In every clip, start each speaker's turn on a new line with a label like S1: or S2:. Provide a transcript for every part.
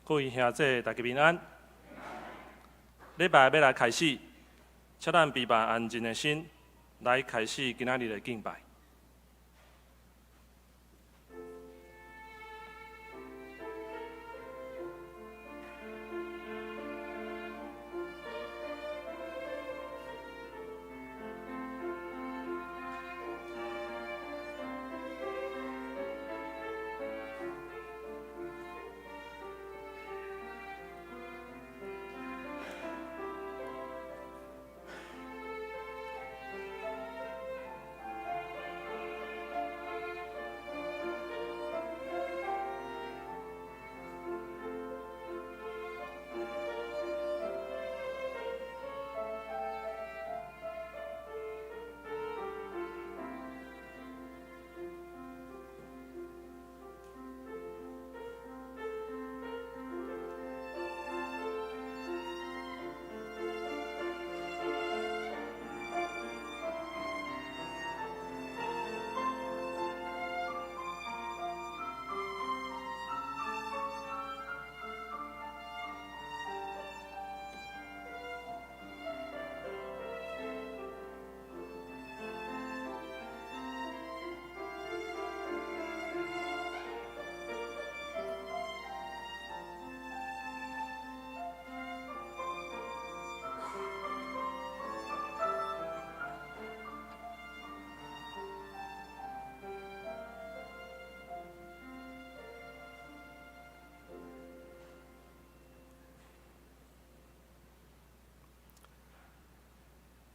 S1: 各位兄姐，大家平安。礼拜要来开始，请咱备办安静的心，来开始今仔日的敬拜。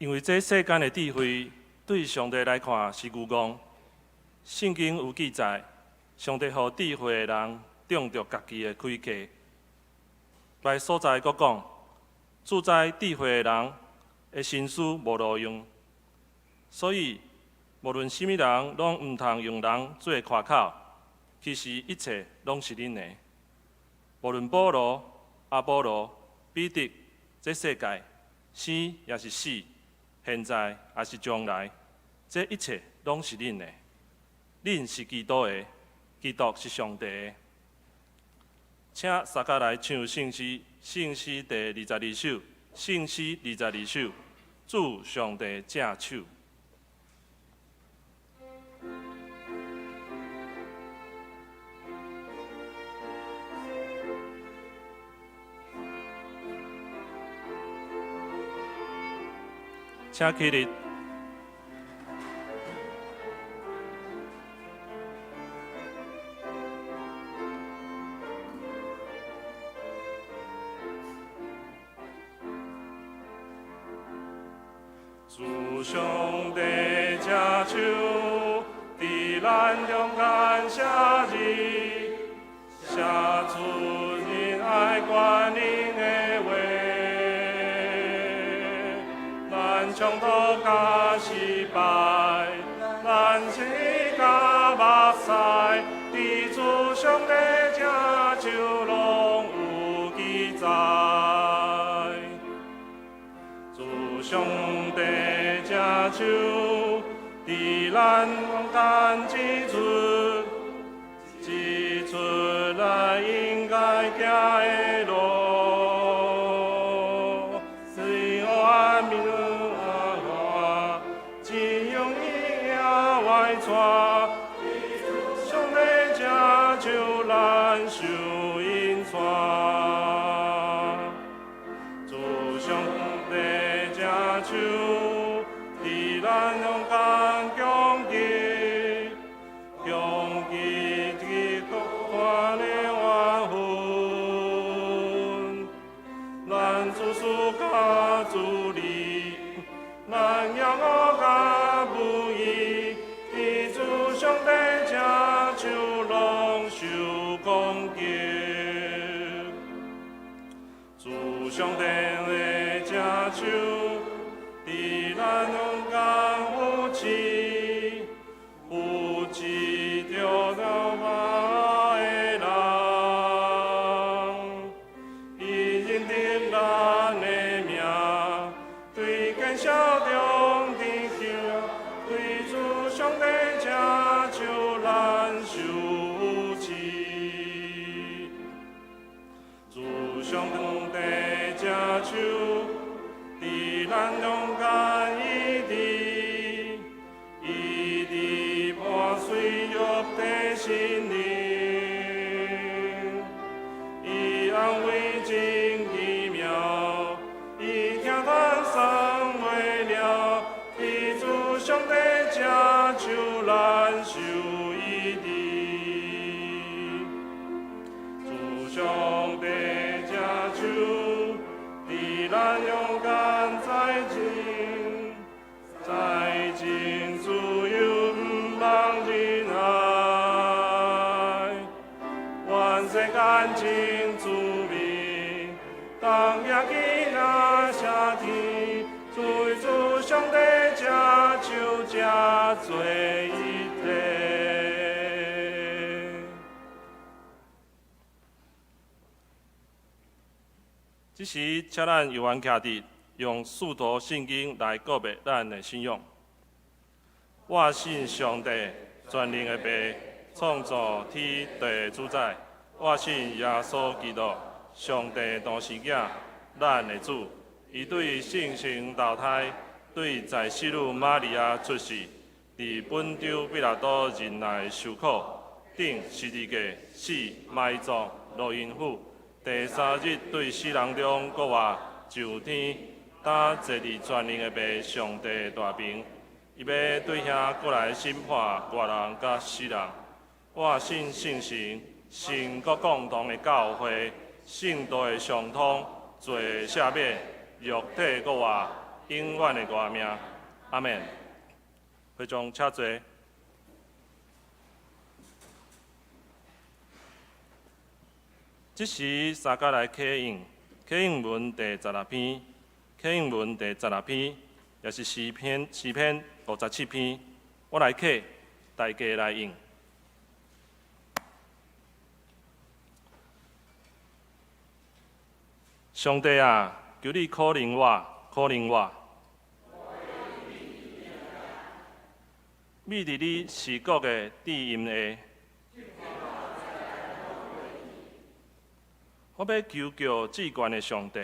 S1: 因为这世间的智慧，对上帝来看是愚妄。圣经有记载，上帝予智慧的人中着家己的开价。来所在阁讲，住在智慧的人的心思无路用，所以无论什么人，拢毋通用人做夸口。其实一切拢是恁的。无论保罗、阿波罗、彼得，这世界生也是死。现在也是将来，这一切拢是恁的。恁是基督的，基督是上帝的。请大家来唱圣诗，圣诗第22首，圣诗22首，主上帝正手。请起立。主上帝正手，伫咱中间写字，写出仁爱关恁的话。从头到失败，咱是甲目屎，伫主上帝正手拢有记载。主上帝正手，伫咱中间指出咱应该行的路。上帝正手咱受因带，主上帝正手，伫咱中间强击基督化的缘分，咱自私甲自利，咱骄傲甲不义。上帝正手拢受攻击，主上帝的正手，伫咱中间扶持着了马的人，伊认得咱的名，对见笑中的求，对主上帝。受持，心灵，以安慰真奇妙，以听叹生为了，以主上帝家就难受一地，主上帝家就地咱勇敢在前。在今自由不忘仁爱，愿世间真主明，当夜记那夏天，最主上帝家就家做一体。这时，请咱犹原徛伫。用四图圣经来告别咱的信仰。我信上帝，全能的爸，创造天地的主宰。我信耶稣基督，上帝同是囝，咱的主。伊对圣神投胎，对在世女玛利亚出世，伫本州彼拉多任内受苦，顶十字架死埋葬落阴府，第三日对死人中国活上天。当坐伫全能的爸上帝大屏，伊要对遐过来审判活人甲死人。我信圣神，信各共同的教会，圣道的上通，罪赦免，肉体国活，永远的活命。阿免。会众请坐。这时三甲来启应，启应文第16篇。启应文第16篇，也是诗篇57篇。我来启，大家来应。上帝啊，求你可怜我，可怜我。美伫你视国的地阴下，我要求叫至高的上帝。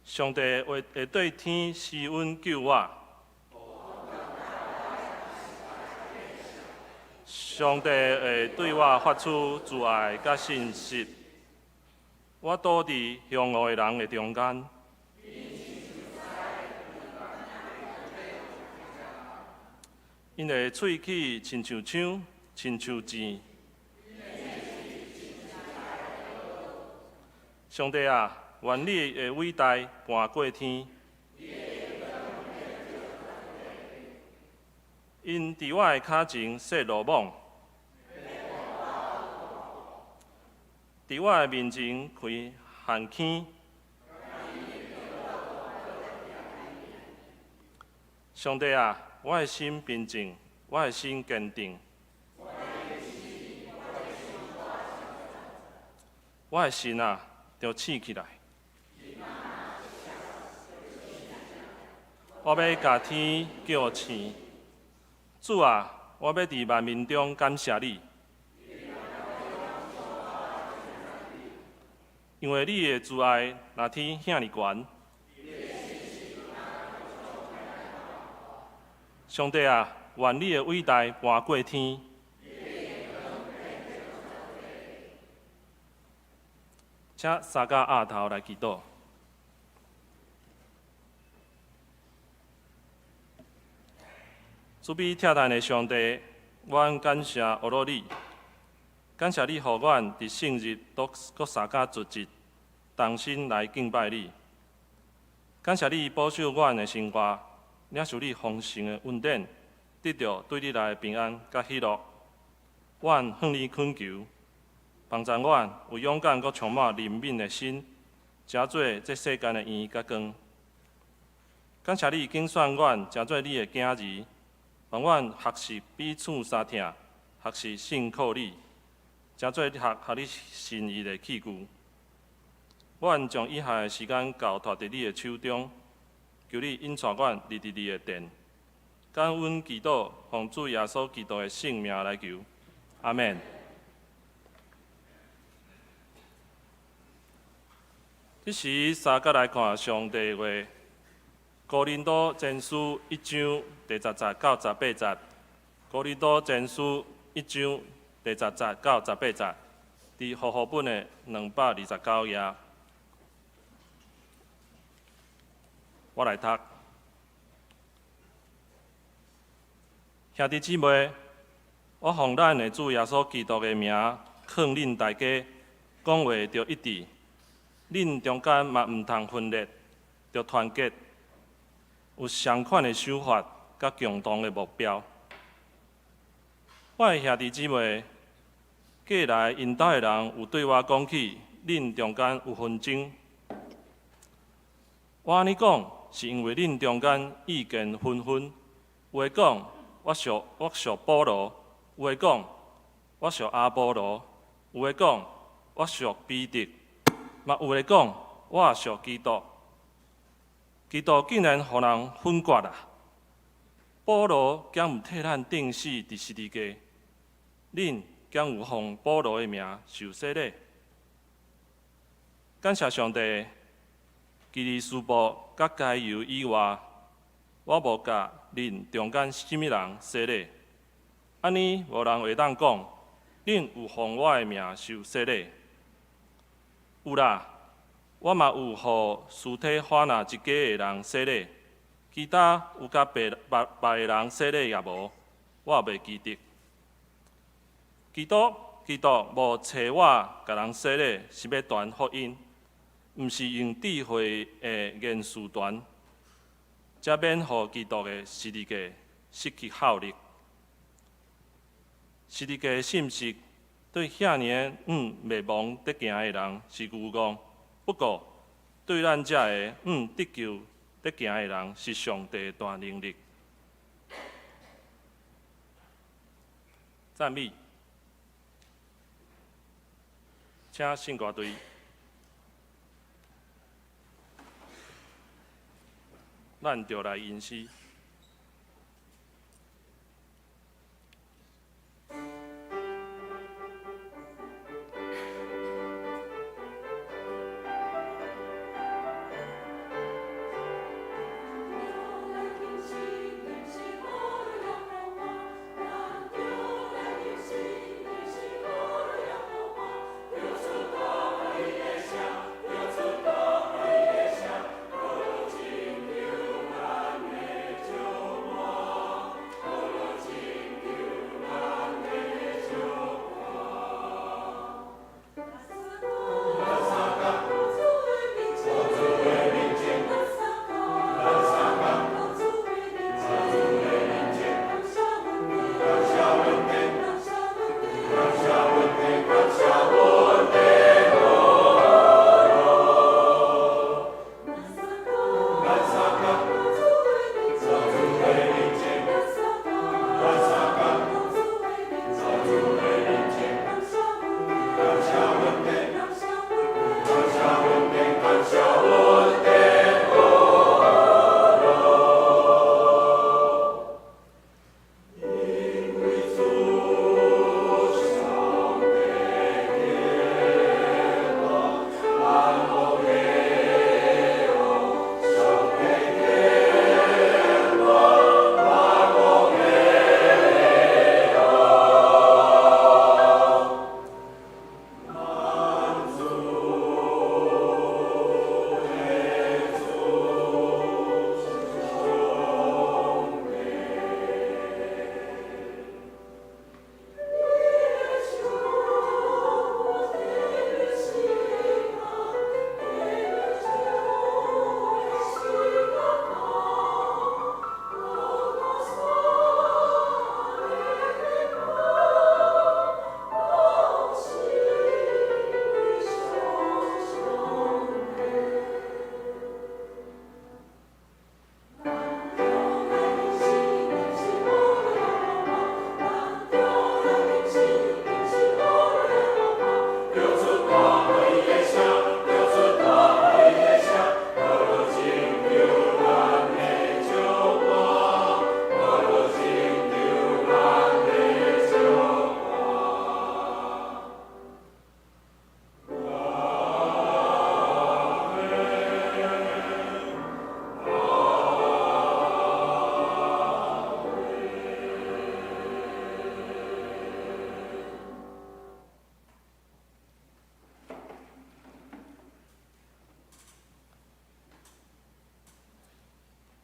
S1: 上帝会对天施恩救我，上帝会对我发出慈爱甲信实。我倒伫凶恶的人的中间，因的喙齿亲像枪，亲像箭。上帝啊！愿你的伟大搬过天，因伫我的脚前设罗网，伫我的面前开陷阱。上帝啊，我的心平静，我的心坚定，我的心啊，就醒起来。我要甲天叫醒，主啊，我要伫万民中感谢你，因为你的慈爱若天遐尼悬。上帝啊，愿你的伟大搬过天。请三甲额头来祈祷。慈悲疼爱的上帝，阮感谢阿罗你，感谢你，予阮伫圣日各三甲聚集，同心来敬拜你。感谢你保守阮的生活，领受你丰盛的恩典，得到对你来的平安甲喜乐。阮向你恳求，帮助阮有勇敢佮充满怜悯的心，诚做这世间的盐甲光。感谢你拣选阮，诚做你的囝儿。帮阮学习彼此相疼，学习信靠你，诚做学你心意的器具。阮将以下的时间交托伫你的手中，求你引带阮入伫你的殿。感恩祈祷，奉主耶稣基督的圣名来求，阿免。这时，三甲来看上帝话。哥林多前书1章第10节到18节，哥林多前书1章第10节到18节，伫和合本的229页。我来读。兄弟姊妹，我奉咱的主耶稣基督的名，劝恁大家讲话着一致，恁中间嘛毋通分裂，着团结，有相款的想法甲共同的目标。我的兄弟姊妹，过来因兜的人有对我讲起，恁中间有纷争。我安尼讲，是因为恁中间意见纷纷。有的讲我属保罗，有的讲我属阿波罗，有的讲我属彼得，嘛有的讲我属基督。基督竟然互人分割啊！保罗竟毋替咱钉死伫十字架，恁竟有奉保罗的名受洗礼。感谢上帝，基利斯布甲加油以外，我无甲恁中间什么人洗礼。安尼无人会当讲，恁有奉我的名受洗礼。有啦。我嘛有互斯体法那一家的人洗礼，其他有甲别的人洗礼也无，我也袂记得。基督无找我甲人洗礼，是要传福音，毋是用智慧的言辞传，才免互基督的十字架失去效力。十字架信息对遐尔未忘得行的人是牛讲。不过，对咱这个得救得行的人，是上帝的大能力。赞美，请圣歌队。咱就来吟诗。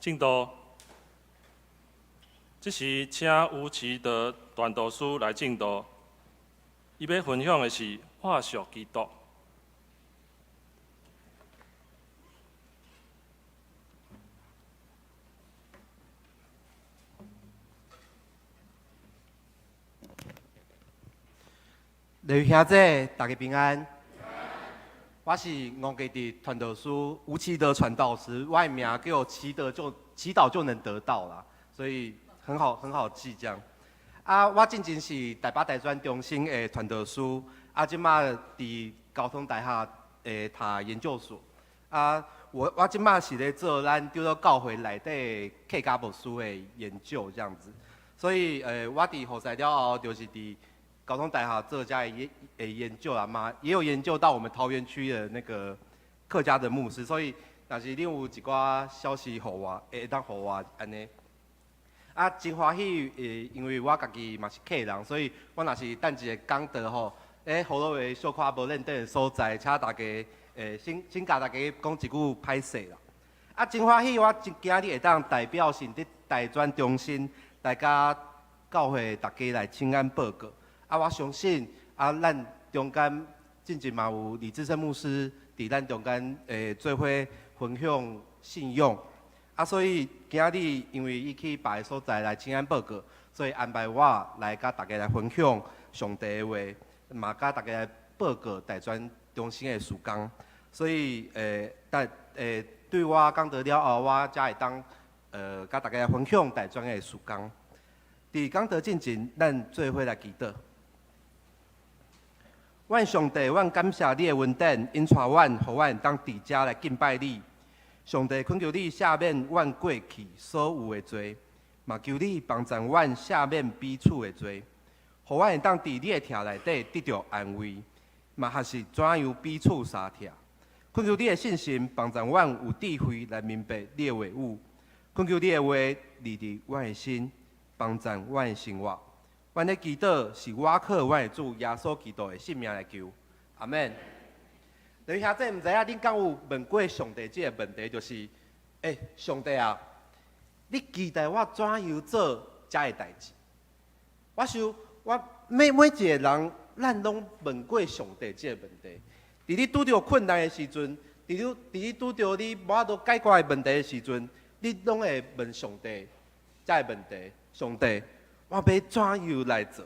S1: 进度，这是请吴奇德传道师来进度，伊要分享的是化学基督。
S2: 弟兄兄弟，大家平安。我是吴基的传道师吴奇德传道师，我的名叫祈祷就能得到啦，所以很好记这样。啊，我真正是台北大专中心的传道师，啊，即马伫交通大学读研究所。啊，我即马是咧做咱叫做教会内底客家牧师的研究这样子，所以我伫后赛了后就是伫交通大学做家的研究啦嘛，也有研究到我们桃园区的那个客家的牧师，所以若是恁有一寡消息互我，会当互我安尼。啊，真欢喜因为我家己嘛是客人，所以我若是等一个讲道吼，好多位小可无认得的所在，请大家先甲大家讲一句歹势啦。啊，真欢喜我今日会当代表性伫大专中心，大家教会大家来请安报告。啊，我相信啊，咱中间进前嘛有李志胜牧师伫咱中间做伙分享信用。啊，所以今日因为伊去别个所在来请安报告，所以安排我来甲大家来分享上帝的话，嘛甲大家来报告大专中心的事工。所以对我讲到了后，我才会当甲大家来分享大专的事工。伫讲道进前，咱做伙来祈祷。阮上帝，阮感谢你的恩典，因带阮，互阮当伫遮来敬拜你。上帝，恳求你赦免阮过去所有的罪，嘛求你帮助阮赦免彼此的罪，互阮会当伫你的疼内底得到安慰，嘛还是怎样彼此相疼。恳求你的信心帮助阮有智慧来明白你的话语，恳求你的话立伫阮的心，帮助阮的生活。阮的祈祷是我靠阮的主耶稣基督的性命来求，阿门。弟兄姊，毋知影恁敢有问过上帝这个问题，就是上帝啊，你期待我怎样做这个代志？我想，我每一个人，咱拢问过上帝这个问题。伫你拄着困难的时阵，伫你拄着你无法度解决的问题的时阵，你拢会问上帝这个问题：上帝，我要怎样来做？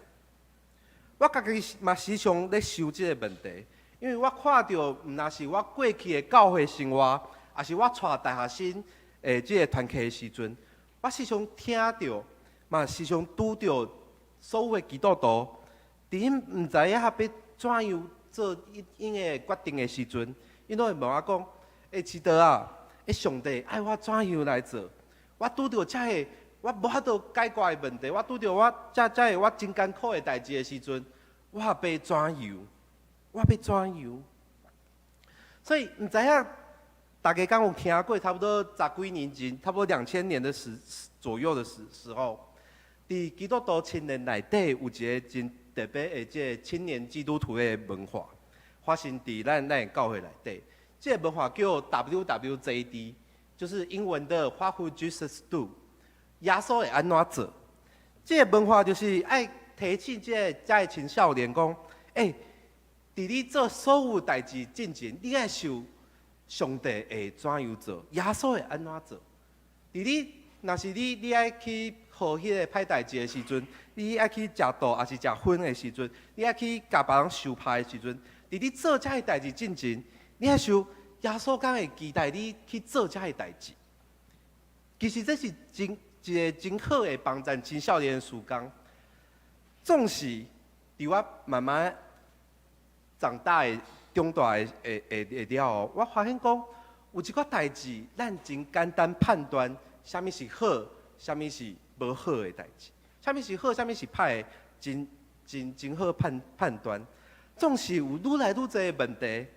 S2: 我家己嘛时常咧想这个问题。因为我看到，毋若是我过去的教会生活，也是我带大学生这个团契的时阵，我时常听到，嘛时常拄到所有的基督徒，伫因毋知影要怎样做因的决定的时阵，因拢会问我讲：志德啊，上帝爱我怎样来做？我拄到这个我无法度解决的问题，我拄到我这个我真艰苦的代志的时阵，我要怎样？我要怎样？所以唔知影大家敢有听过？差不多十几年前，差不多2000年的左右的时候，伫基督徒青年内底有一个真特别的这个青年基督徒的文化，发生伫咱的教会内底。这个文化叫 WWJD， 就是英文的 What would Jesus do？ 耶稣会安怎做？这个文化就是爱提醒这个青少年讲，伫你做所有代志进前，你爱想上帝会怎样做，耶稣会安怎做。伫你若是你爱去做迄个歹代志的时阵，你爱去食毒还是食薰的时阵，你爱去甲别人受害的时阵，伫你做这个代志进前，你爱想耶稣敢会期待你去做这个代志。其实这是一个真好的帮助青少年的事工。总是伫我慢慢长大的、长大的了后，我发现讲有一寡代志，咱真简单判断，啥物是好，啥物是无好的代志，啥物是好，啥物是歹的，真好判断。总是有愈来愈多的问题。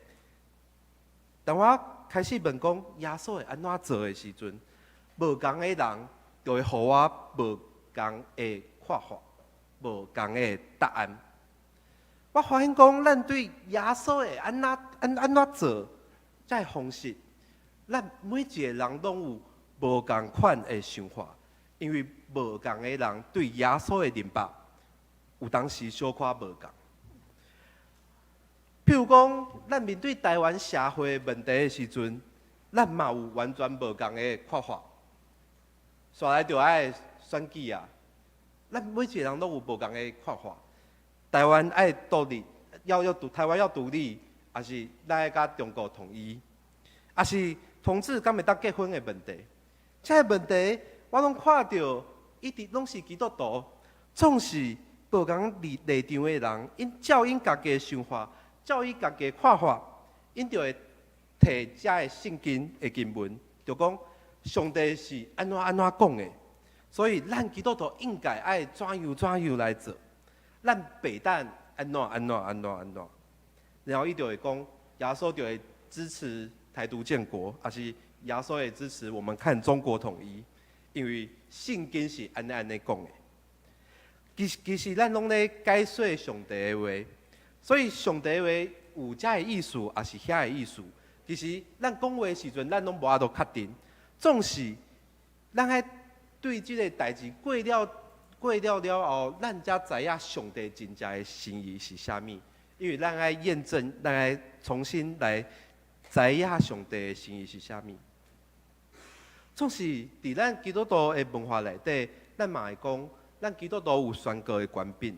S2: 当我开始问讲耶稣会安怎做的时阵，无共的人就会互我无共的看法，无共的答案。我发现讲，咱对耶稣会安怎做这个方式，咱每一个人拢有无共款的想法，因为无共的人对耶稣的明白，有当时小可无共。譬如讲，咱面对台湾社会问题的时阵，咱嘛有完全无共的看法。煞来就爱选举啊，咱每一个人都有无共的看法。台湾爱独立，台湾要独立，还是咱爱甲中国统一，还是同志敢会当结婚的问题？这个问题我拢看到，一直拢是基督徒，总是无共立场的人，因照因家己的想法，照因家己的看法，因就会摕这个圣经的经文，就讲上帝是安怎讲的，所以咱基督徒应该爱怎样来做。咱北旦安怎，然后伊就会讲，耶稣就会支持台独建国，还是耶稣会支持我们看中国统一，因为圣经是安尼讲的。其实咱拢咧解说上帝的话，所以上帝的话有遮的意思，也是遐的意思。其实咱讲话的时阵，咱拢无法度确定，总是咱爱对即个代志过了后，咱才知影上帝真正的心意是啥物。因为咱爱验证，咱爱重新来知影上帝的心意是啥物。总是伫咱基督徒的文化内底，咱嘛会讲，咱基督徒有宣告的权柄，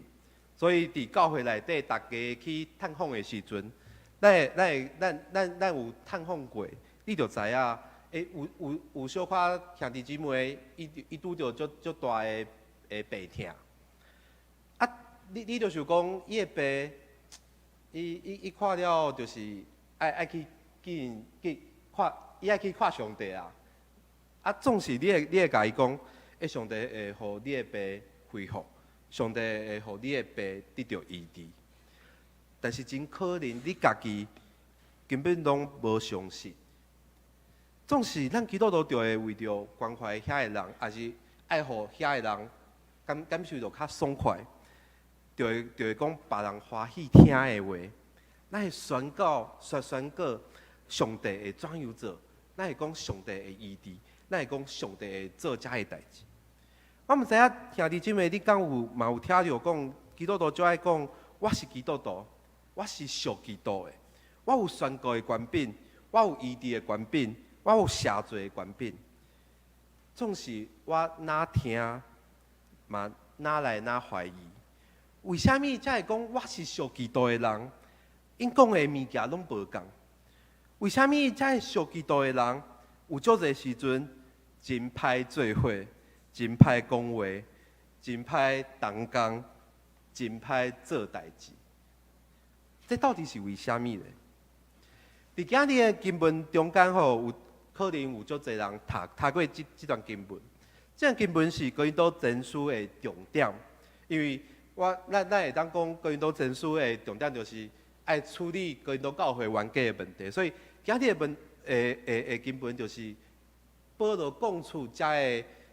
S2: 所以伫教会内底，大家去探访的时阵，咱有探访过，你就知影，有小可兄弟姊妹，伊拄着足大的病痛，啊，你就是讲，伊的病，伊看了就是爱去看，伊爱去看上帝啊。啊，总是你会甲伊讲，上帝会互你的病恢复，上帝会互你的病得到医治。但是真可能你家己根本拢无相信。总是咱基督徒就会为着关怀遐个人，也是爱互遐个人感受到较爽快，就会讲别人欢喜听的话。咱会宣告上帝会怎样做，咱会讲上帝会医治，咱会讲上帝会做遮个代志。我毋知影兄弟姊妹，你敢嘛有听着讲，基督徒就爱讲，我是基督徒，我是属基督的，我有宣告的权柄，我有医治的权柄，我有赦罪的权柄。总是我哪听嘛哪来哪怀疑，为虾米才会讲我是属基督的人？因讲的物件拢无共。为虾米才会属基督的人？有足侪时阵真歹做伙，真歹讲话，真歹同工，真歹做代志。这到底是为虾米呢？伫今日的经文中间吼，有可能有足侪人读过这段经文。这段经文是哥林多前书的重点，因为咱会当讲哥林多前书的重点就是爱处理哥林多教会冤家的问题，所以今日的经文就是保罗讲出遮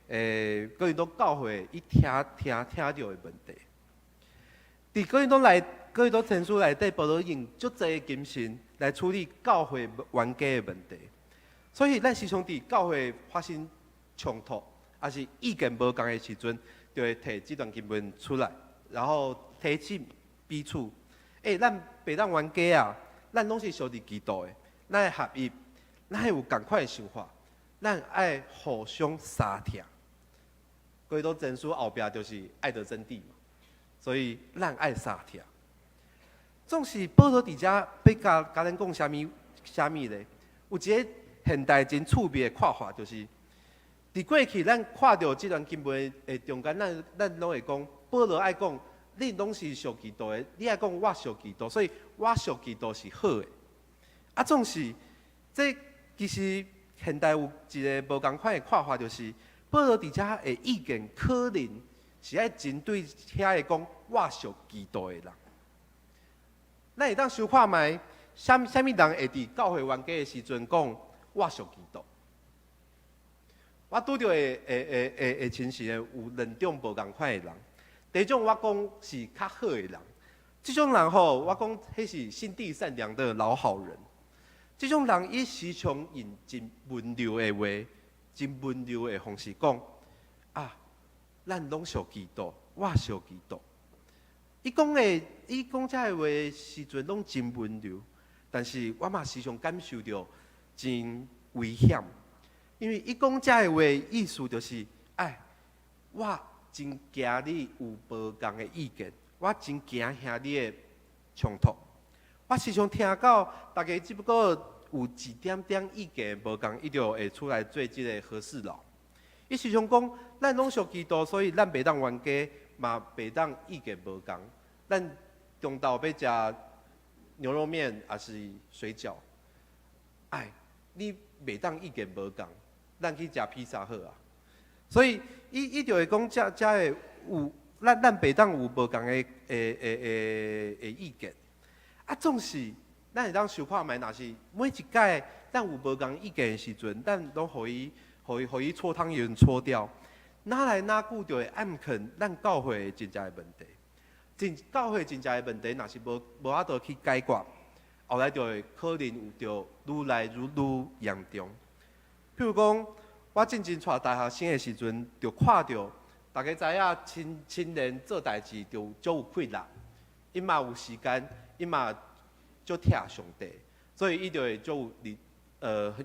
S2: 个哥林多教会伊听到的问题。伫哥林多前书内底，保罗用足侪精神来处理教会冤家的问题，所以咱时常伫教会发生冲突，还是意见无共的时阵，就会摕这段经文出来，然后提醒彼此，咱别当冤家啊，咱拢是属于基督的，咱会合一，咱有共款的想法，咱爱互相相听。哥林多前书后壁就是爱的真谛嘛，所以咱爱相听。总是保罗伫遮要甲咱讲啥物咧？有一个现代真趣味的看法，就是伫过去咱看到这段经文的中间，咱拢会讲，保罗爱讲，你拢是属基督的，你爱讲我属基督，所以我属基督是好的。啊，总是这其实现代有一个无共款的看法，就是保罗伫遮的意见可能是爱针对遐个讲我属基督的人。咱会当想看觅，啥物人会伫教会冤家的时阵讲我属基督？我拄到的情形有两种无共款的人。第一种我讲是较好的人，这种人吼，我讲迄是心地善良的老好人。这种人伊时常用真温柔的话，真温柔的方式讲啊，咱拢属基督，我属基督。伊讲这话的时阵拢真温柔，但是我嘛时常感受到真危险，因为伊讲这话意思就是，我真惊你有无共的意见，我真惊兄弟的冲突。我时常听到大家只不过有一点点意见无共，伊就会出来做这个和事佬。伊时常讲，咱拢属基督，所以咱袂当冤家，嘛袂当意见无共。咱中昼要食牛肉面还是水饺，你袂当意见无共，咱去食披萨好啊。所以伊就会讲，遮会有咱袂当有无共的意见。总是咱会当想看卖，若是每一届咱有无共意见的时阵，咱拢互伊搓汤圆搓掉，哪来哪久就会暗肯咱教会真正的问题。教会真正的问题，若是无法度去解决，后来就会可能就愈来愈严重。譬如讲，我进前带大学生的时阵，就看到大家知影青年做代志就足有困难，伊嘛有时间，伊嘛就疼上帝，所以伊就会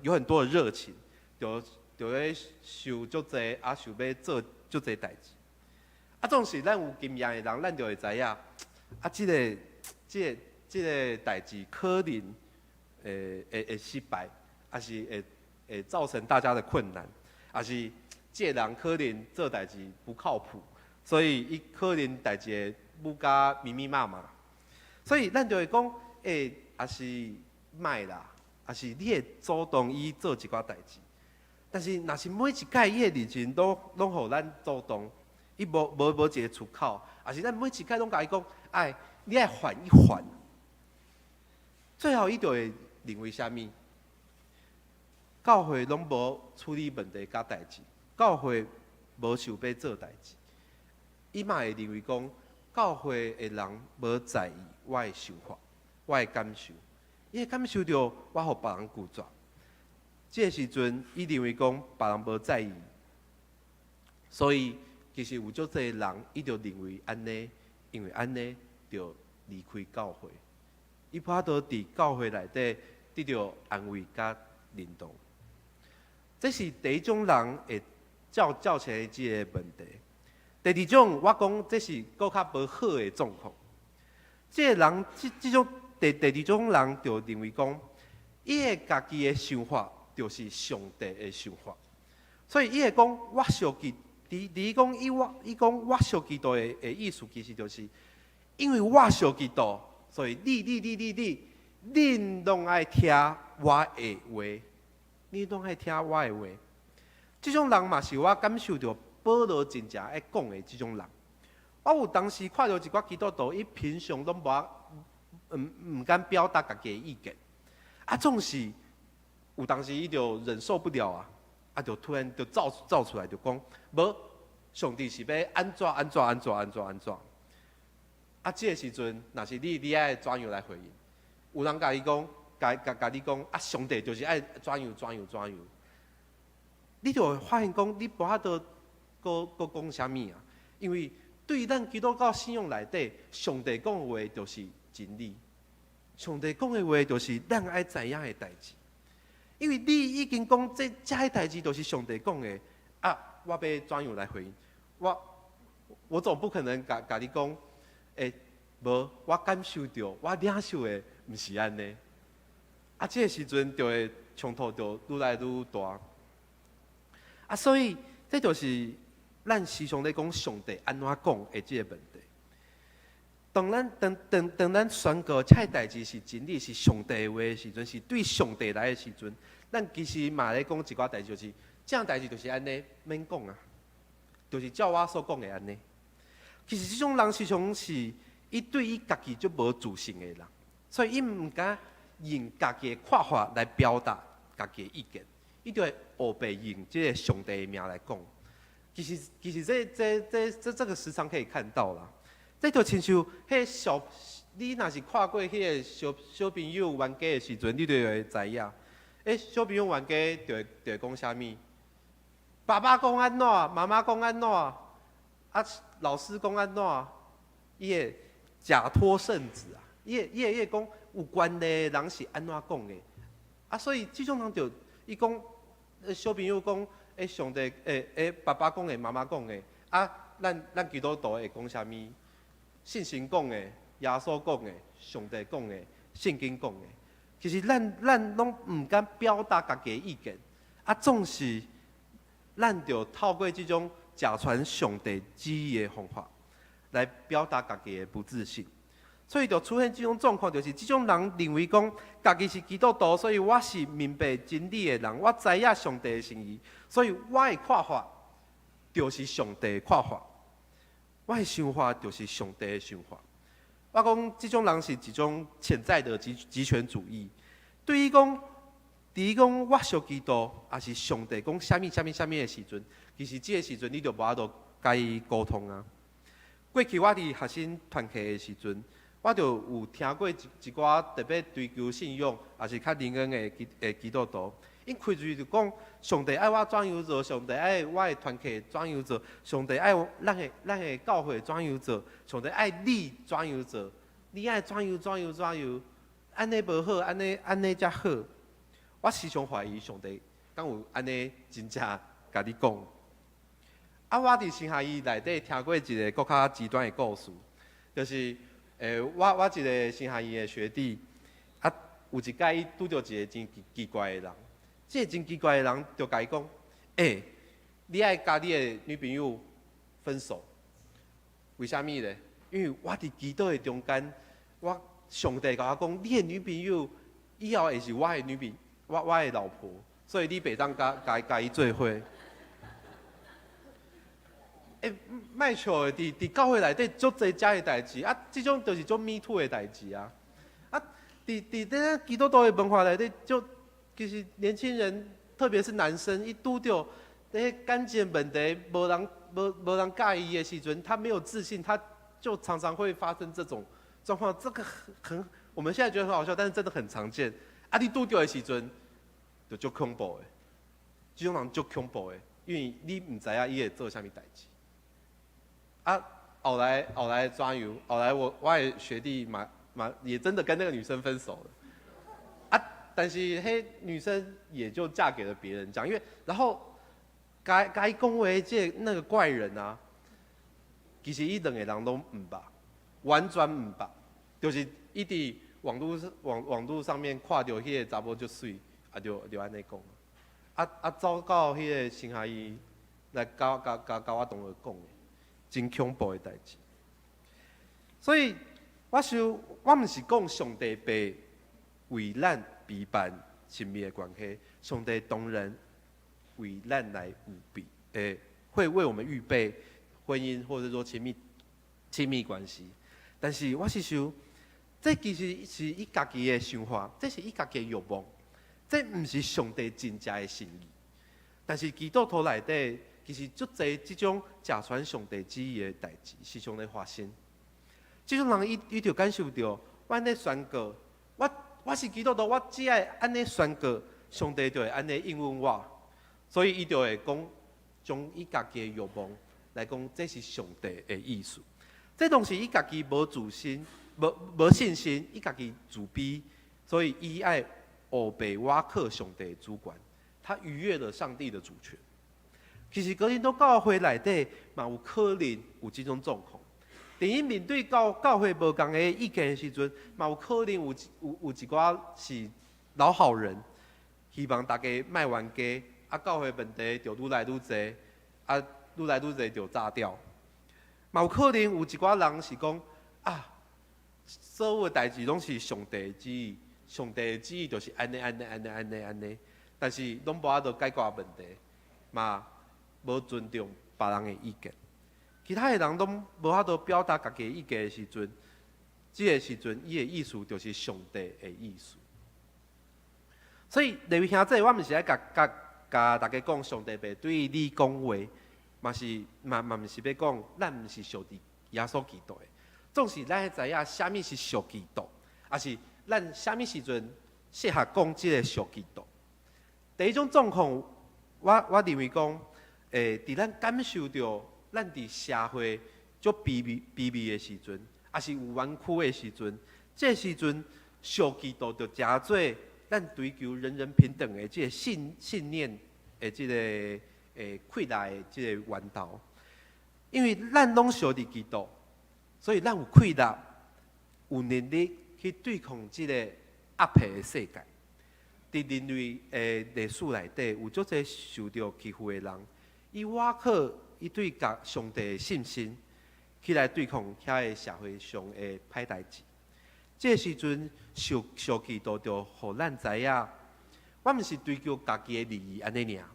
S2: 有很多的热情，就会受足济，想要做足济代志。总是咱有经验的人，咱就会知影，这个代志可能会失败，还是会造成大家的困难，还是这个人可能做代志不靠谱，所以伊可能代志会愈加密密麻麻。所以咱就会讲，还是卖啦，还是你会主动伊做一寡代志。但是若是每一届伊的热情拢互咱主动。伊无一个出口，也是咱每一届拢甲伊讲，你爱缓一缓。最后伊就会认为啥物？教会拢无处理问题甲代志，教会无想要做代志。伊嘛会认为讲，教会的人无在意我的想法、我的感受，伊会感受到我互别人拒绝。这个时阵，伊认为讲别人无在意，所以。其实有足侪人，伊就认为安尼，因为安尼就离开教会，伊无法度伫教会内底得到安慰甲认同。这是第一种人会造成的即个问题。第二种，我讲这是更较无好的状况。即个人，即种第二种人就认为讲，伊的家己的想法就是上帝的想法，所以伊会讲我属基。伊讲我属基督的意思，其实就是因为我属基督，所以恁拢爱听我的话，恁拢爱听我的话。这种人嘛是我感受到保罗真正爱讲的这种人。我有当时看到一寡基督徒，伊平常拢唔敢表达家己的意见，总是有当时伊就忍受不了啊。就突然就造出来，就讲无上帝是要安怎。这个时阵，若是你爱怎样来回应？有人甲你讲，甲你讲上帝就是爱怎样，你就会发现讲，你无法度搁讲啥物啊？因为对于咱基督教信仰内底，上帝讲的话就是真理，上帝讲的话就是咱爱知影的代志。因为你已经讲这些代志都是上帝讲的，我要怎样来回应？我总不可能甲你讲，无我感受到，我领受的不是安尼。这个时阵就会冲突就愈来愈大。所以这就是咱时常咧讲上帝安怎讲的这个问题。当咱宣告这个代志是真理，是上帝的话的时阵，是对上帝来的时阵，咱其实嘛咧讲一寡代志，就是这样代志就是安尼，免讲啊，就是照我所讲的安尼。其实这种人时常是伊对伊家己就无自信的人，所以伊唔敢用家己的看法来表达家己的意见，伊就会黑白用这个上帝的名来讲。其实这个时常可以看到啦。这就亲像你若是看过迄个小朋友冤家的时阵，你就会知影。小朋友冤家就会讲啥物？爸爸讲安怎，妈妈讲安怎，啊，老师讲安怎，伊会假托圣旨啊，伊会讲有关的人是安怎讲的，啊，所以这种人就伊讲，小朋友讲，上帝，爸爸讲的，妈妈讲的，啊，咱基督徒会讲啥物？信心讲的，耶稣讲的，上帝讲的，圣经讲的，其实咱拢唔敢表达家己的意见，啊，总是咱就透过这种假传上帝旨意的方法来表达家己的不自信，所以就出现这种状况，就是这种人认为讲家己是基督徒，所以我是明白真理的人，我知影上帝的心意，所以我的看法就是上帝的看法。我的想法就是上帝的想法。我讲，这种人是一种潜在的极权主义。对于讲，讲我属基督，也是上帝讲什么的时阵，其实这个时阵你就无法度甲伊沟通啊。过去我伫学生团契的时阵，我就有听过一寡特别追求信仰，也是较灵恩的基督徒。因开嘴就讲，上帝爱我怎样做，上帝爱我的团契怎样做，上帝爱咱的教会怎样做，上帝爱你怎样做，你爱怎样，安尼无好，安尼才好。我时常怀疑上帝敢有安尼真正甲你讲。啊，我伫新下医内底听过一个更较极端的故事，就是我一个新下医的学弟，啊，有一摆伊拄着一个真奇怪的人。这个真奇怪的人就甲伊讲：你爱甲你的女朋友分手，为虾米呢？因为我伫基督的中间，我上帝甲我讲，你的女朋友以后会是我的女朋友，我的老婆，所以你袂当甲伊做伙。卖笑的，伫教会内底足侪遮的代志啊，这种就是做 me too 的代志啊。啊，伫咱基督徒的文化内底就。其实年轻人，特别是男生，一拄到那些感情问题，无人介意的时阵，他没有自信，他就常常会发生这种状况。这个我们现在觉得很好笑，但是真的很常见。啊，你拄到的时阵，就足恐怖的，这种人足恐怖的，因为你唔知影伊会做啥物代志。啊，后来怎样？后来我的学弟也真的跟那个女生分手了。但是，女生也就嫁给了别人，这样，因为然后该讲话那个怪人啊，其实伊两个人都唔捌，完全唔捌，就是伊伫网络上面看到迄个查某就水，啊就安尼讲，走到迄个新下医来甲我同学讲的，真恐怖的代志。所以我想，我唔是讲上帝被为咱陪伴亲密的关系，上帝当然为咱来预备，会为我们预备婚姻或者说亲密关系。但是我是想，这其实是伊家己的想法，这是伊家己的欲望，这唔是上帝真正的心意。但是基督徒内底，其实足侪这种假传上帝旨意的代志，时常在发生。这种人伊就感受到，我咧宣告，我是基督徒，我只爱安尼宣告，上帝就会安尼应允我，所以伊就会讲，将伊家己的欲望来讲，这是上帝的意思。这东西伊家己无自信，无信心，伊家己自卑，所以伊爱黑白挖克上帝的主权，他逾越了上帝的主权。其实哥林多教会内底嘛有可能有这种状况。等于面对教会无同的意见的时阵，嘛有可能有一寡是老好人，希望大家卖冤家，啊教会问题就愈来愈多，啊愈来愈多就炸掉。嘛有可能有一寡人是讲啊，所有的代志拢是上帝的旨意，上帝的旨意就是安尼，但是拢无法度解决问题，嘛无尊重别人的意见。其他的人拢无法度表达家己的意见的时阵，这个时阵，伊的意思就是上帝的意思。所以，各位兄弟，我毋是来甲大家讲上帝袂对你讲话，嘛毋是要讲咱毋是属于耶稣基督的。总是咱知影啥物是属基督，也是咱啥物时阵适合讲即个属基督。第一种状况，我认为讲，伫咱感受到咱伫社会足卑微的时阵，也是有冤屈的时阵，这时阵小基督就诚做咱追求人人平等的这个信念的这个溃烂的这个源头。因为咱拢属伫基督，所以咱有溃烂，有能力去对抗这个压迫的世界。伫人类的历史内底，有足侪受到欺负的人，伊瓦靠伊对上帝的信心，起来对抗遐个社会上的歹代志。这时阵，小基督就互咱知影，我毋是追求家己的利益安尼尔，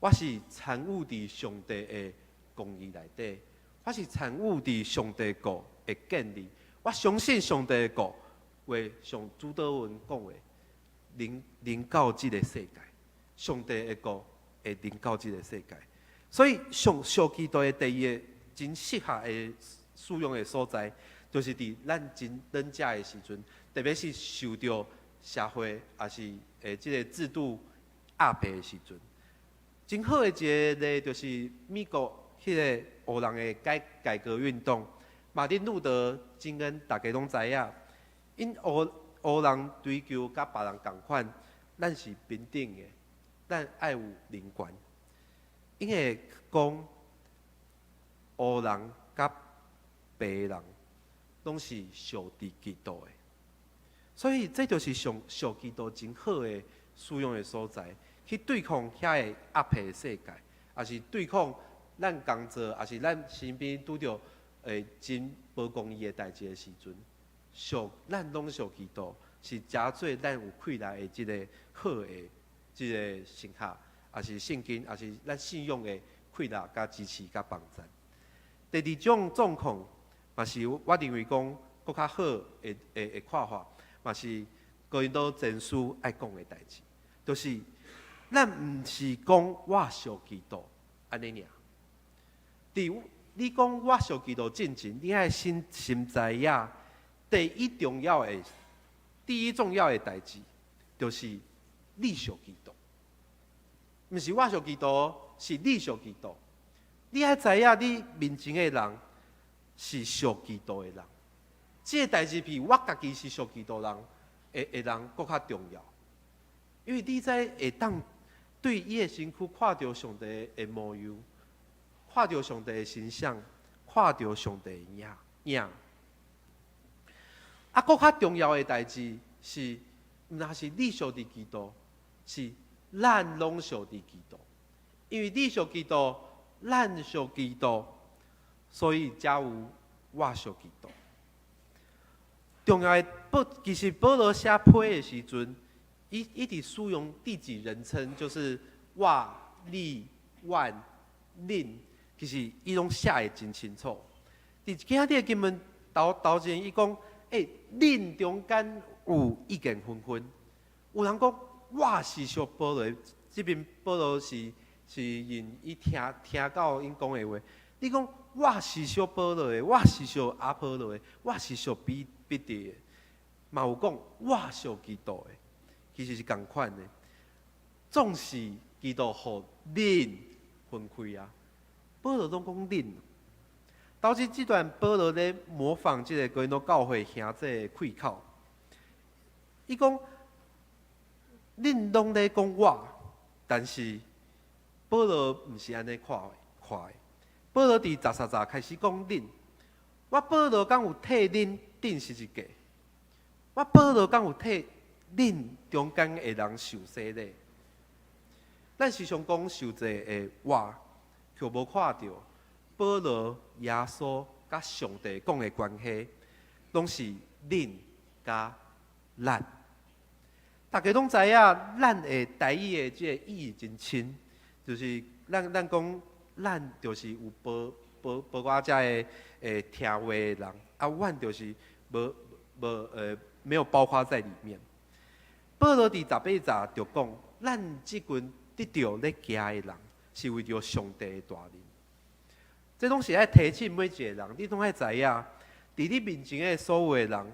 S2: 我是参与伫上帝的公义内底，我是参与伫上帝国的建立。我相信上帝的国为上主导文讲的，临到这个世界，上帝的国会临到这个世界。所以小基督的第一个真适合的使用的所在，就是伫咱真软弱的时阵，特别是受到社会也是这个制度压迫的时阵。真好的一个例就是美国迄个黑人的改革运动，马丁路德金恩大家拢知影，因黑人追求甲别人同款，咱是平等的，咱爱有人权。因会讲黑人甲白人拢是属伫基督的，所以这就是属基督真好的使用的所在，去对抗遐个压迫的世界，也是对抗咱工作，也是咱身边拄着真无公义的代志的时阵，咱拢属基督，是诚做咱有溃烂的即个好的即个时刻，也是圣经，也是咱信用的溃烂、甲支持、甲帮助。第二种状况，嘛是我认为讲更较好的看法，嘛是哥林多前书爱讲的代志，就是咱毋是讲我属基督安尼尔。你讲我属基督进前，你爱心知影，第一重要的代志，就是你属基督，毋是我属基督，是你属基督。你爱知影，你面前的人是属基督的人。这个代志比我家己是属基督人的人更较重要，因为你在会当对伊的身躯看到上帝的模样，看到上帝的形象，看到上帝的影。更较重要的代志是，若是你属伫基督，是咱拢属伫基督。因为你属基督，咱属基督，所以才有我属基督。重要的其实保罗写批的时阵，伊直使用第几人称，就是我、你、阮、恁，其实伊拢写得真清楚。伫今仔日的经文头前，伊讲，恁中间有意见纷纷。有人讲我是属保罗，这边保罗是因伊听到因讲的话。你讲我是属保罗的，我是属阿波罗的，我是属彼得的，嘛有讲我属基督的，其实是同款的。总是基督互恁分开啊。保罗拢讲恁。导致这段保罗咧模仿这个哥林多教会兄弟的开口，伊讲恁拢咧讲我，但是保罗毋是安尼看的。保罗伫10开始讲恁，我保罗敢有替恁顶十字架？我保罗敢有替恁中间的人受洗咧？咱时常讲受罪的我，却无看到保罗、耶稣甲上帝讲的关系，拢是恁甲咱。大家拢知影，咱的台语的这个意义真深，就是咱讲。咱就是有包括遮的听话的人，阮就是没有包括在里面。保罗伫18就讲，咱即群得着咧行的人，是为着上帝的大能。这拢是爱提醒每一个人，你拢爱知影，伫你面前的所有的人，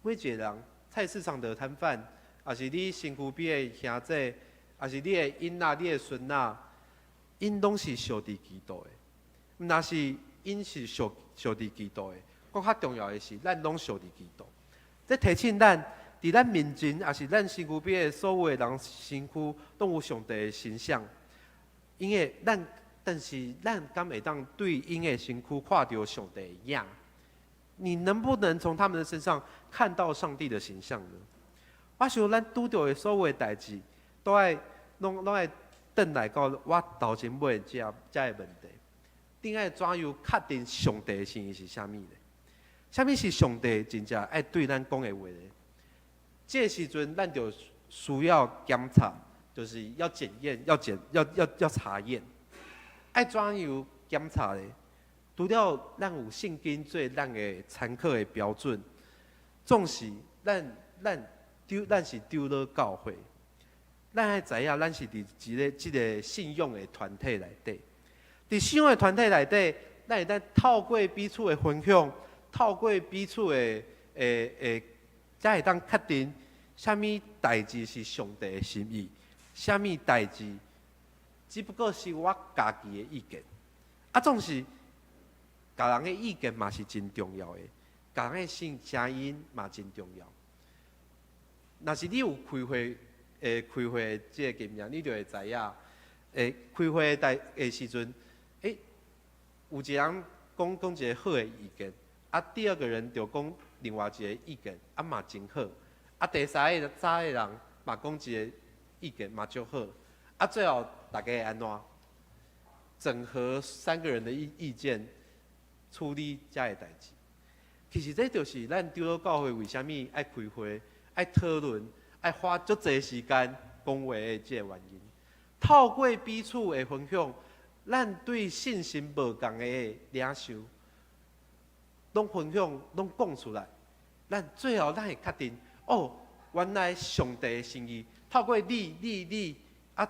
S2: 每一个人，菜市场的摊贩，也是你身躯边的兄弟，也是你的囡仔、你的孙仔。因拢是属伫基督的。若是因是属伫基督的，更较重要的是，咱拢属伫基督。这提醒咱，伫咱面前，也是咱身躯边的所有的人身躯，都有上帝的形象。因为但是咱敢会当对因的身躯看到上帝的影？你能不能从他们的身上看到上帝的形象呢？我想咱拄到的所有的代志，拢爱转来到我头前尾这个问题。顶爱怎样确定上帝的心意是啥物呢？啥物是上帝真正爱对咱讲的话呢？这个时阵，咱就需要检查，就是要检验、要查验。爱怎样检查呢？除了咱有圣经做咱的参考的标准，总是咱是丢了教会，咱爱知影咱是伫一个信仰的团体内底。伫信仰的团体内底，咱会当透过彼此的分享，透过彼此的才会当确定啥物代志是上帝的心意，啥物代志只不过是我家己的意见。总是家人的意见嘛是真重要的，家人的声音嘛真重要。若是你有开会这个经验，你就会知影，开会的时阵，有一个人讲一个好的意见，第二个人就讲另外一个意见，嘛真好，第三个人嘛讲一个意见嘛就好，最后大家会安怎？整合三个人的意见，处理这个代志。其实这就是咱丢了教会为什么爱开会、爱讨论、爱花足侪时间讲话的这个原因。透过彼此的分享，咱对信心无同的领受，拢分享、拢讲出来，咱最后咱会确定，原来上帝的心意透过你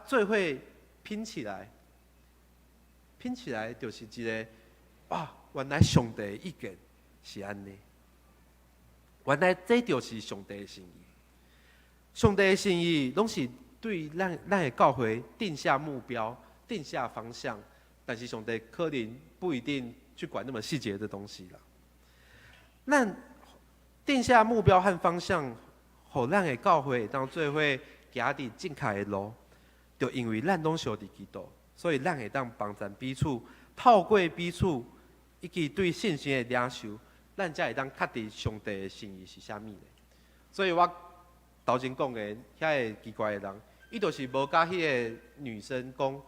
S2: 做伙拼起来。拼起来就是一个原来上帝的意见是安尼，原来这就是上帝的心意。上帝的心意拢是对咱的教会定下目标、定下方向，但是上帝可能不一定去管那么细节的东西啦。咱定下目标和方向，互咱的教会当做伙行伫正确的路，就因为咱拢属伫基督。所以，咱会当帮助彼此，透过彼此以及对信心的领受，咱才会当确定上帝的心意是啥物呢？所以我头前讲的遐个奇怪的人，伊就是无甲迄个女生讲，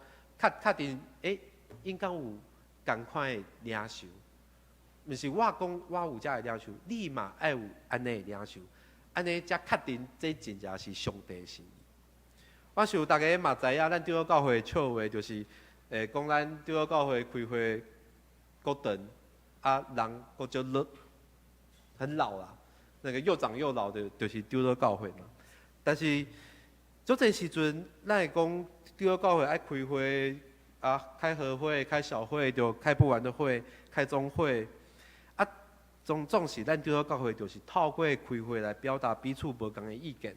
S2: 确定应该有同款的领受，毋是我讲我有遮个领受，你嘛爱有安尼的领受，安尼才确定这真正是上帝的心意。我想大家嘛知影，咱对了教会的笑话就是，讲咱对了教会开会，够长，人够就很老啦，那个又长又老的，就是对了教会嘛。但是，做这时阵，咱会讲对了教会爱开会开合会、开小会，就开不完的会，开中会，总是咱对了教会就是透过开会来表达彼此无同的意见，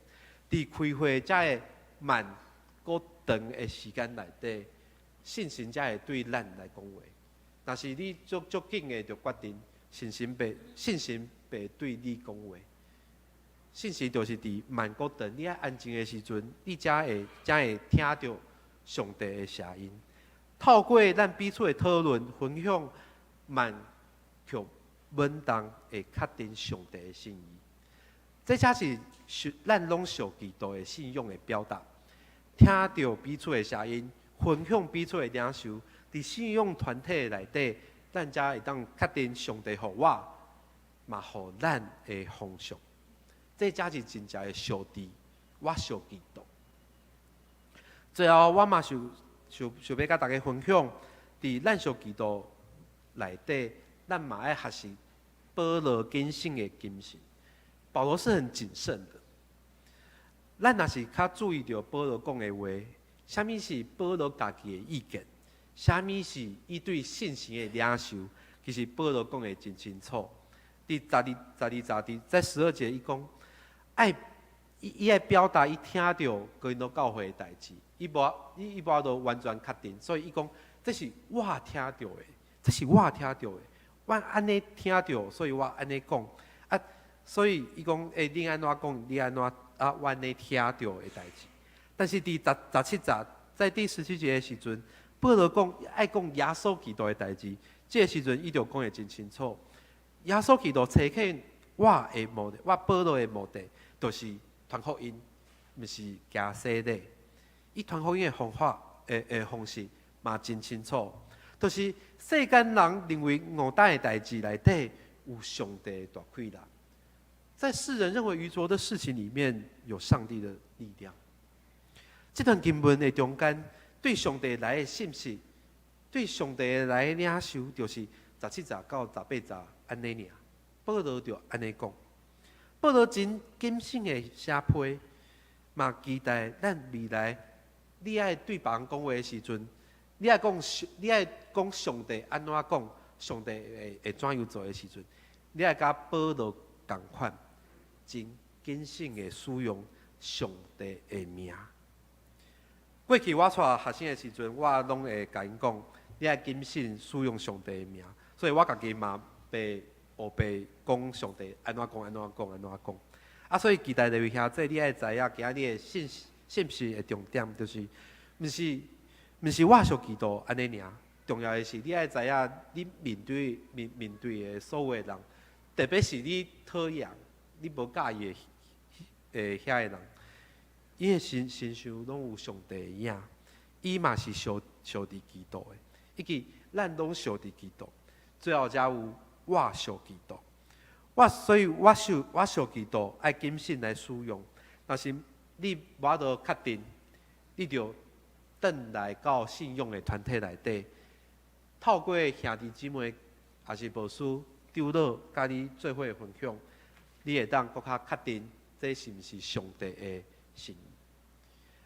S2: 伫开会才会。慢、搁长的时间内底，信心才会对咱来讲话。但是你足紧的就决定信心袂对你讲话。信心就是伫慢搁长，你爱安静的时阵，你才会听到上帝的声音。透过咱彼此的讨论、分享，慢却稳当会确定上帝的心意。这才是咱拢属基督的信仰的表达。听到彼此的声音，分享彼此的领受，伫信仰团体内底，咱才会当确定上帝互我，嘛互咱的方向。这才是真正的属地，我属基督。最后，我嘛想要甲大家分享，伫咱属基督内底，咱嘛爱学习保罗谨慎的精神。保罗是很谨慎的。咱若是较注意到保罗讲的话，啥物是保罗家己的意见，啥物是伊对信心的领受，其实保罗讲的真清楚。第12节伊讲，
S3: 伊爱表达伊听到高因都教会的代志，伊无都完全确定，所以伊讲这是我听到的，这是我听到的，我安尼听到，所以我安尼讲啊，所以伊讲你安怎讲，你安怎啊，我安尼听到的代志。但是第17节，在第17节的时阵，保罗讲爱讲耶稣基督的代志，这个时阵伊就讲得真清楚。耶稣基督找起我的目的，我保罗的目的，就是传福音，毋是行洗礼。伊传福音的方法，方式嘛真清楚，就是世间人认为误蛋的代志内底有上帝的大亏啦，在世人认为愚拙的事情里面有上帝的力量。这段经文的中间，对上帝来的信息，对上帝来的领受，就是17节到18节安尼尔。保罗就安尼讲，保罗真谨慎的写批，嘛期待咱未来，你爱对别人讲话的时阵，你爱讲上帝安怎讲，上帝会怎样做的时阵，你爱甲保罗同款，真谨慎的使用上帝的名。过去我带学生的时阵，我拢会甲因讲，你爱谨慎使用上帝的名，所以我家己嘛被学被讲上帝安怎讲。啊，所以期待各位兄弟，你爱知影今日的信息的重点，就是毋是我属基督安尼尔，重要的是你爱知影，你面对的所有的人，特别是你讨厌、你无介意的遐个人。伊的身上拢有上帝的影，伊嘛是属伫基督的，以及咱拢属伫基督。最后才有我属基督，所以我属基督，爱谨慎来使用。但是你无得确定，你就转来到信用的团体内底，透过兄弟姊妹也是牧师、长老甲你做伙分享，你会当更较确定这是毋是上帝的心意。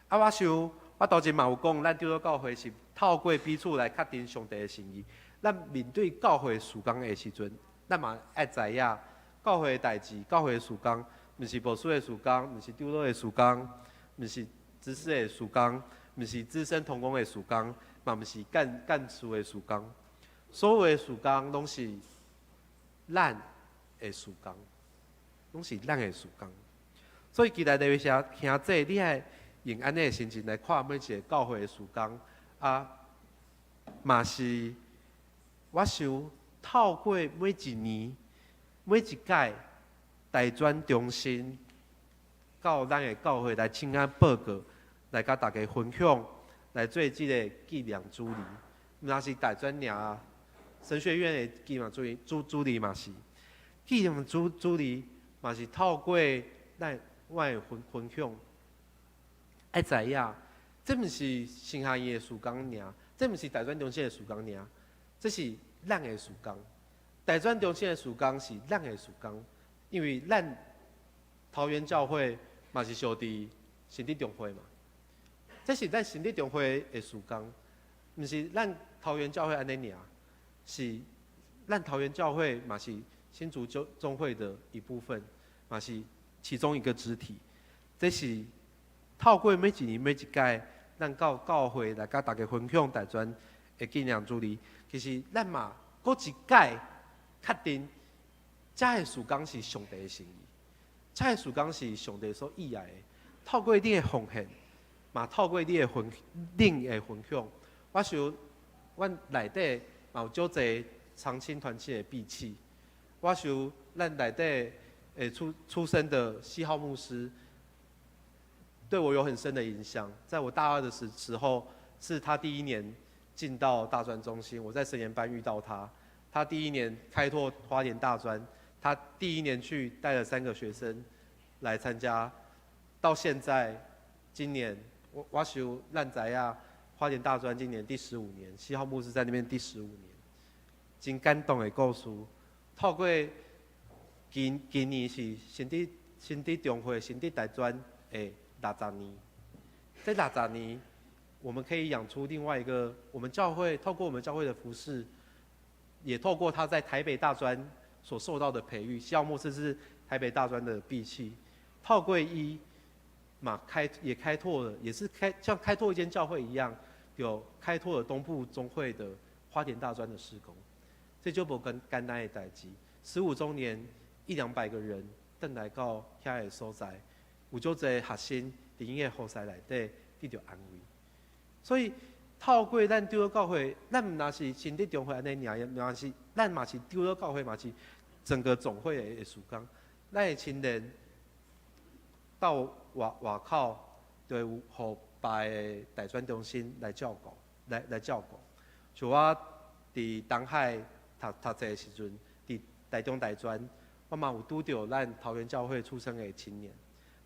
S3: 啊，我想，我头前嘛有讲，咱长老教会是透过彼此来确定上帝的心意。咱面对教会事工的时阵，咱嘛爱知影教会的代志、教会的事工，毋是牧师的事工，毋是长老的事工，毋是执事的事工，毋是资深同工的事工，嘛毋是干事的事工。所有的事工拢是咱的事工，拢是咱的事工。所以期待各位兄弟，你爱用安尼的心情来看每一个教会的事工啊，嘛是我想透过每一年、每一届大专中心到咱的教会来请安报告，来甲大家分享，来做这个纪念主礼。那是大专尔，神学院的纪念主礼嘛是纪念主礼嘛是透过我的分享。爱知影，这毋是新下院的事工尔，这毋是大专中心的事工尔，这是咱的事工。大专中心的事工是咱的事工，因为咱桃园教会嘛是属伫神体中会嘛，这是咱神体中会的事工，毋是咱桃园教会安尼尔，是咱桃园教会嘛是新竹中会的一部分，嘛是其中一个肢体，这是。透过每一年每一届，咱到教会来甲大家分享大专的纪念主礼，其实咱嘛，搁一届确定，这个事工是上帝的心意，这个事工是上帝所喜爱的。透过你的奉献，嘛透过你的分享，我想，阮内底嘛有足侪长青团契的闭契。我想，咱内底出生的西浩牧师。对我有很深的影响。在我大2的时候，是他第1年进到大专中心，我在神研班遇到他。他第1年开拓花莲大专，他第1年去带了3个学生来参加。到现在，今年我想咱知影花莲大专今年第15年，西浩牧师在那边第15年，真感动的故事。透过今年是神体中会、神体大专的。60年，在60年，我们可以养出另外一个我们教会，透过我们教会的服事，也透过他在台北大专所受到的培育，西浩牧师是台北大专的毕器，透过也开拓了，也是像开拓一间教会一样，有开拓了东部中会的花田大专的事工。这就无简单的代志。15周年100-200个人登来到遐个所在，有足侪学生伫因个服侍内底得到安慰。所以透过咱丢了教会，咱唔那是新德中会安尼尔，嘛是咱嘛是丢了教会，嘛是整个总会的事工。咱的青年到外口，就有互别的大专中心来照顾，来照顾。像我伫东海读册的时阵，伫台中大专，我嘛有拄到咱桃园教会出生的青年，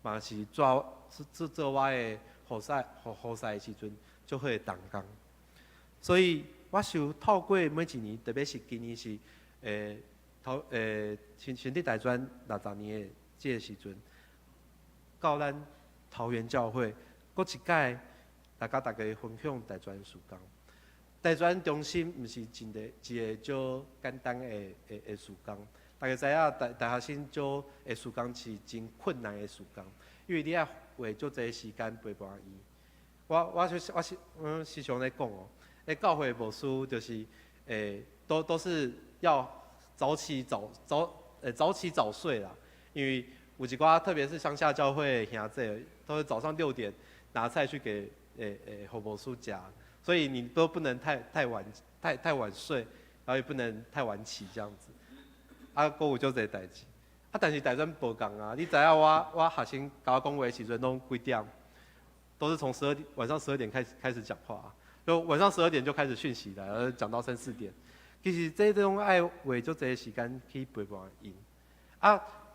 S3: 嘛是做我的服侍的时阵，就会同工。所以我想透过每一年，特别是今年是新德大专60年的这个时阵，到咱桃园教会，搁一届大家分享大专事工。大专中心毋是一个少简单的事工，大家知影大学生做的事工是真困难的事工，因为你要花足侪时间陪伴伊。我时常咧讲哦，教会牧师就是都是要早起早睡啦，因为有一寡特别是乡下教会的兄弟，都是早上6点拿菜去给牧师吃。所以你都不能太晚睡，然后也不能太晚起这样子。还有就这个代志。但是大专无共啊，你知影我学生甲我讲话的时阵拢几点？都是从晚上12点开始讲话啊，就晚上12点就开始讯息了，然后讲到3、4点。其实这种爱花足侪时间去陪伴因。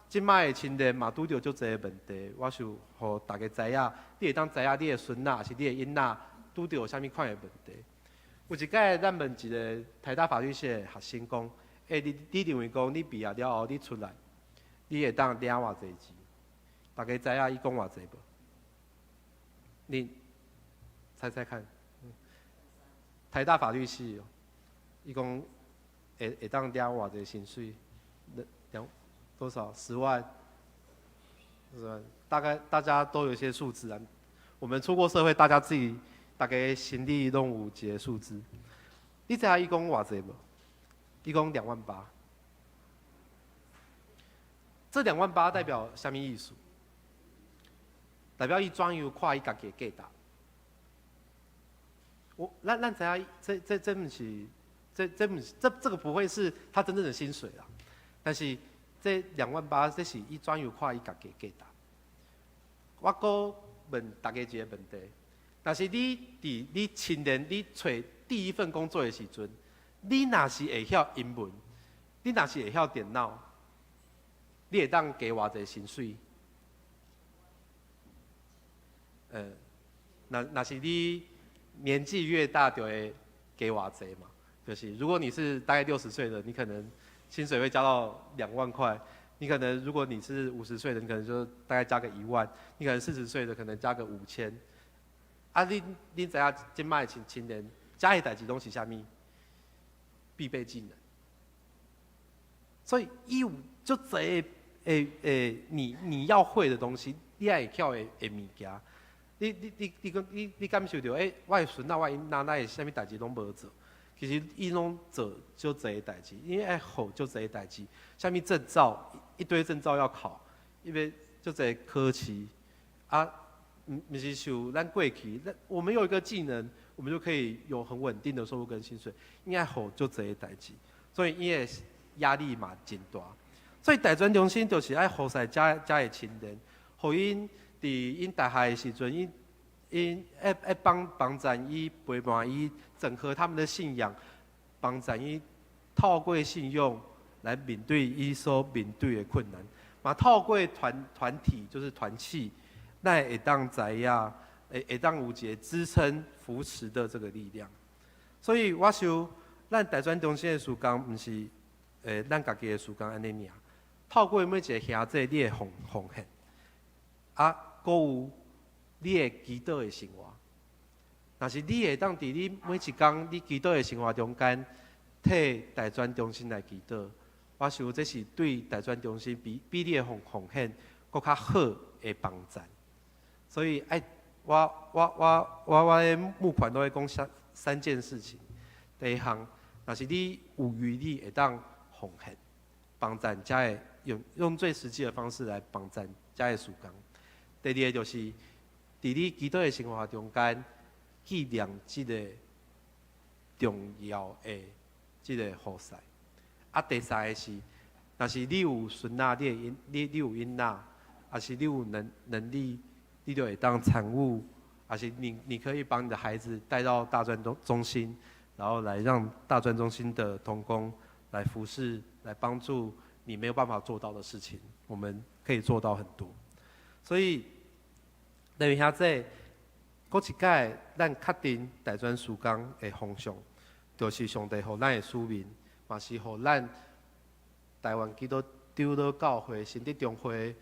S3: 即摆的青年嘛拄着足侪问题，我想互大家知影，你会当知影你的孙仔是你的囡仔。拄到有啥物款的问题？有一届咱问一个台大法律系的学生讲：你认为讲你毕业了后，你出来，你会当领偌济钱？大家知影伊讲偌济无？你猜猜看？台大法律系哦，伊讲会当领偌济薪水？多少？10万？10万？大概大家都有一些数字啊。我们出过社会，大家自己。大家心里拢有一个数字，你知影伊讲偌济无？伊讲2万8。这2万8代表啥物意思？代表伊转悠看伊家己的价值。咱知影，这不是，这个不会是他真正的薪水啦。但是这2万8，这是伊转悠看伊家己的价值。我搁问大家一个问题。但是你青年，你找第一份工作的时阵，你若是会晓英文，你若是会晓电脑，你会当加偌济薪水？若是你年纪越大，就会加偌济嘛。就是如果你是大概60岁的，你可能薪水会加到2万块；你可能如果你是50岁的，你可能就大概加个1万；你可能40岁的，可能加个5000。你知影即摆的青年，遮个代志拢是啥物？必备技能。所以伊有足侪你要会的东西，你爱会晓的物件。你感受到我的孙仔、我的囡仔的啥物代志拢无做，其实伊拢做足侪代志，因为爱学足侪代志。啥物证照，一堆证照要考，因为足侪科期啊。不是像咱过去，我们有一个技能，我们就可以有很稳定的收入跟薪水。应该好就这些代志，所以因为压力嘛真大。所以大专中心就是爱服侍遮的青年，互因伫因大学的时阵，因爱帮助伊陪伴伊，整合他们的信仰，帮助伊透过信用来面对伊所面对的困难，嘛透过团体就是团契。咱会当知影，会当有一个支撑、扶持的这个力量。所以我想，咱大专中心的事工，毋是咱家己的事工安尼尔。透过每一个兄弟，你的奉献，搁有你的祈祷的生活。若是你会当伫你每一工你祈祷的生活中间，替大专中心来祈祷，我想这是对大专中心比你的奉献搁较好的帮助。所以我的募款都会讲三件事情。第一项，若是你有余力会当奉献，帮赞遮的用最实际的方式来帮赞遮的事工。第二个就是伫你基督的生活中间纪念即个重要的即个好事。第三个是，若是你有孙仔，你有囡仔，还是你有能力，你就会当参与，还是你可以帮你的孩子带到大专中心，然后来让大专中心的同工来服侍，来帮助你没有办法做到的事情，我们可以做到很多。所以，弟兄姊妹，搁一届咱确定大专事工的方向，就是上帝予咱的使命，嘛是予咱台湾基督长老教会、新德中会、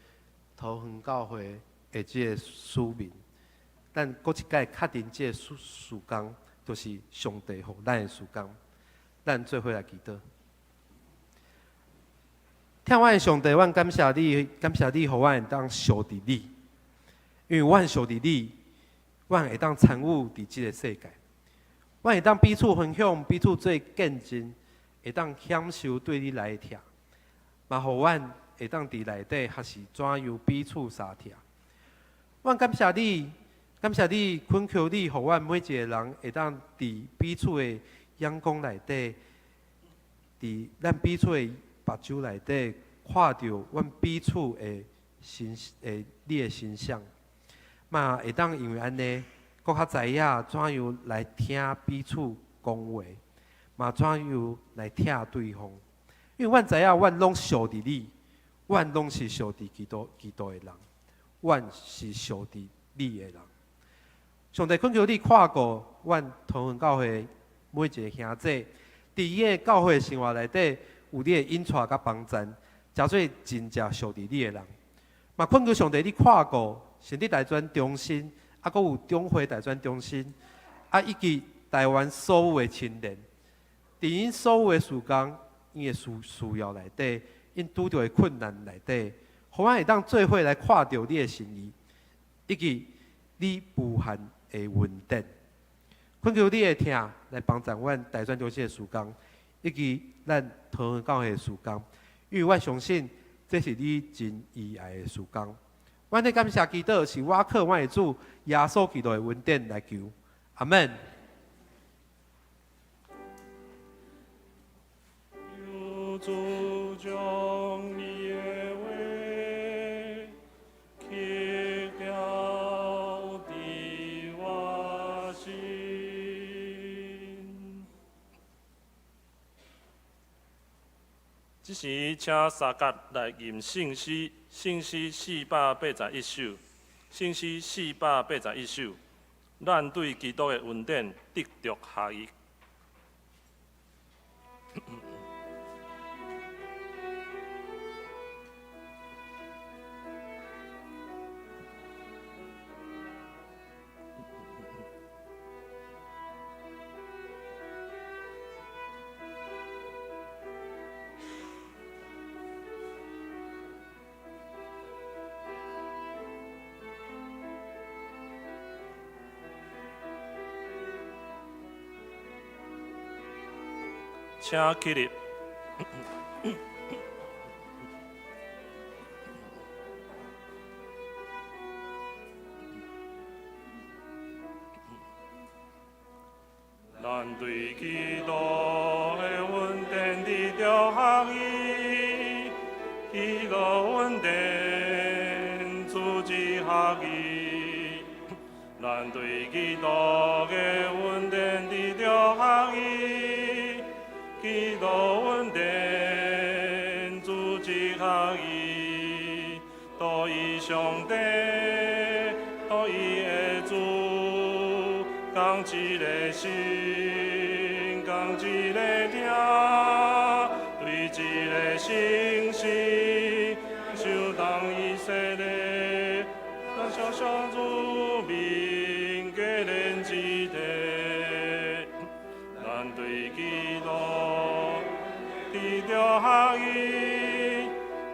S3: 桃园教会的这个使命。咱搁一届确定这个事工，就是上帝予咱的事工。咱做伙来祈祷。听阮的上帝，阮感谢你，感谢你，予阮会当相伫你，因为阮相伫你，阮会当参与伫即个世界，阮会当彼此分享，彼此做见证，会当享受对你来的疼，嘛，予阮会当伫内底学习怎样彼此相疼。阮感谢你，感谢你，恳求你，予阮每一个人会当伫彼此的眼光内底，伫咱彼此的目睭内底看到阮彼此的你的形象，嘛会当因为安尼，搁较知影怎样来听彼此讲话，嘛怎样来听对方。因为阮知影，阮拢属伫你，阮拢是属伫基督的人，阮是属伫你的人。上帝恳求你看顾阮桃园教会每一个兄弟，伫伊个教会生活内底。有你的引带甲帮助，诚做真正属伫你的人。嘛，恳求上帝你看顾神的大专中心，啊，阁有中华大专中心，啊，以及台湾所有的青年，伫因所有的事工，因的需要内底，因拄着的困难内底，互阮会当做伙来看到你的心意，以及你无限的恩典。恳求你的听来帮助阮大专中心的事工。以及咱桃园教会的事工，因为我相信这是你真意爱的事工。阮的感谢祈祷是我靠阮的主耶稣基督的恩典来求，阿门。
S1: 有主将你的话刻了伫我心。这时，请三甲来吟圣诗，圣诗481首，圣诗481首。咱对基督的恩典得着下益。请起立。咱对基督的恩典得着合意，基督恩典主之合意。咱对基督的恩典得着合意，基督恩典主之合意。多以上帝，多以的主，讲一个心，讲一个听，对一个信息，相当以色列，咱小小主民各人一体，咱对基督得着合意，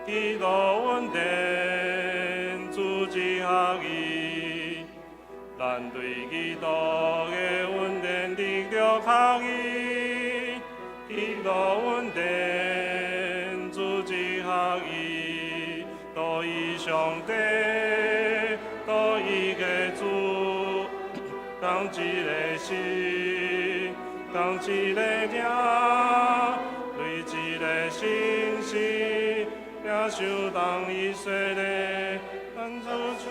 S1: 基督恩典主之合意。多一上帝，多一个主，同一个心，同一个名，对一个信息，领受同以色列，咱主主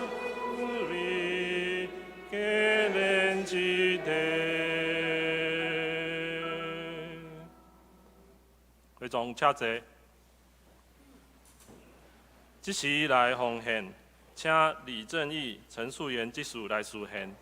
S1: 你，给人一体。会众请坐。即时来奉献，请李正义、陈树元执事来示献。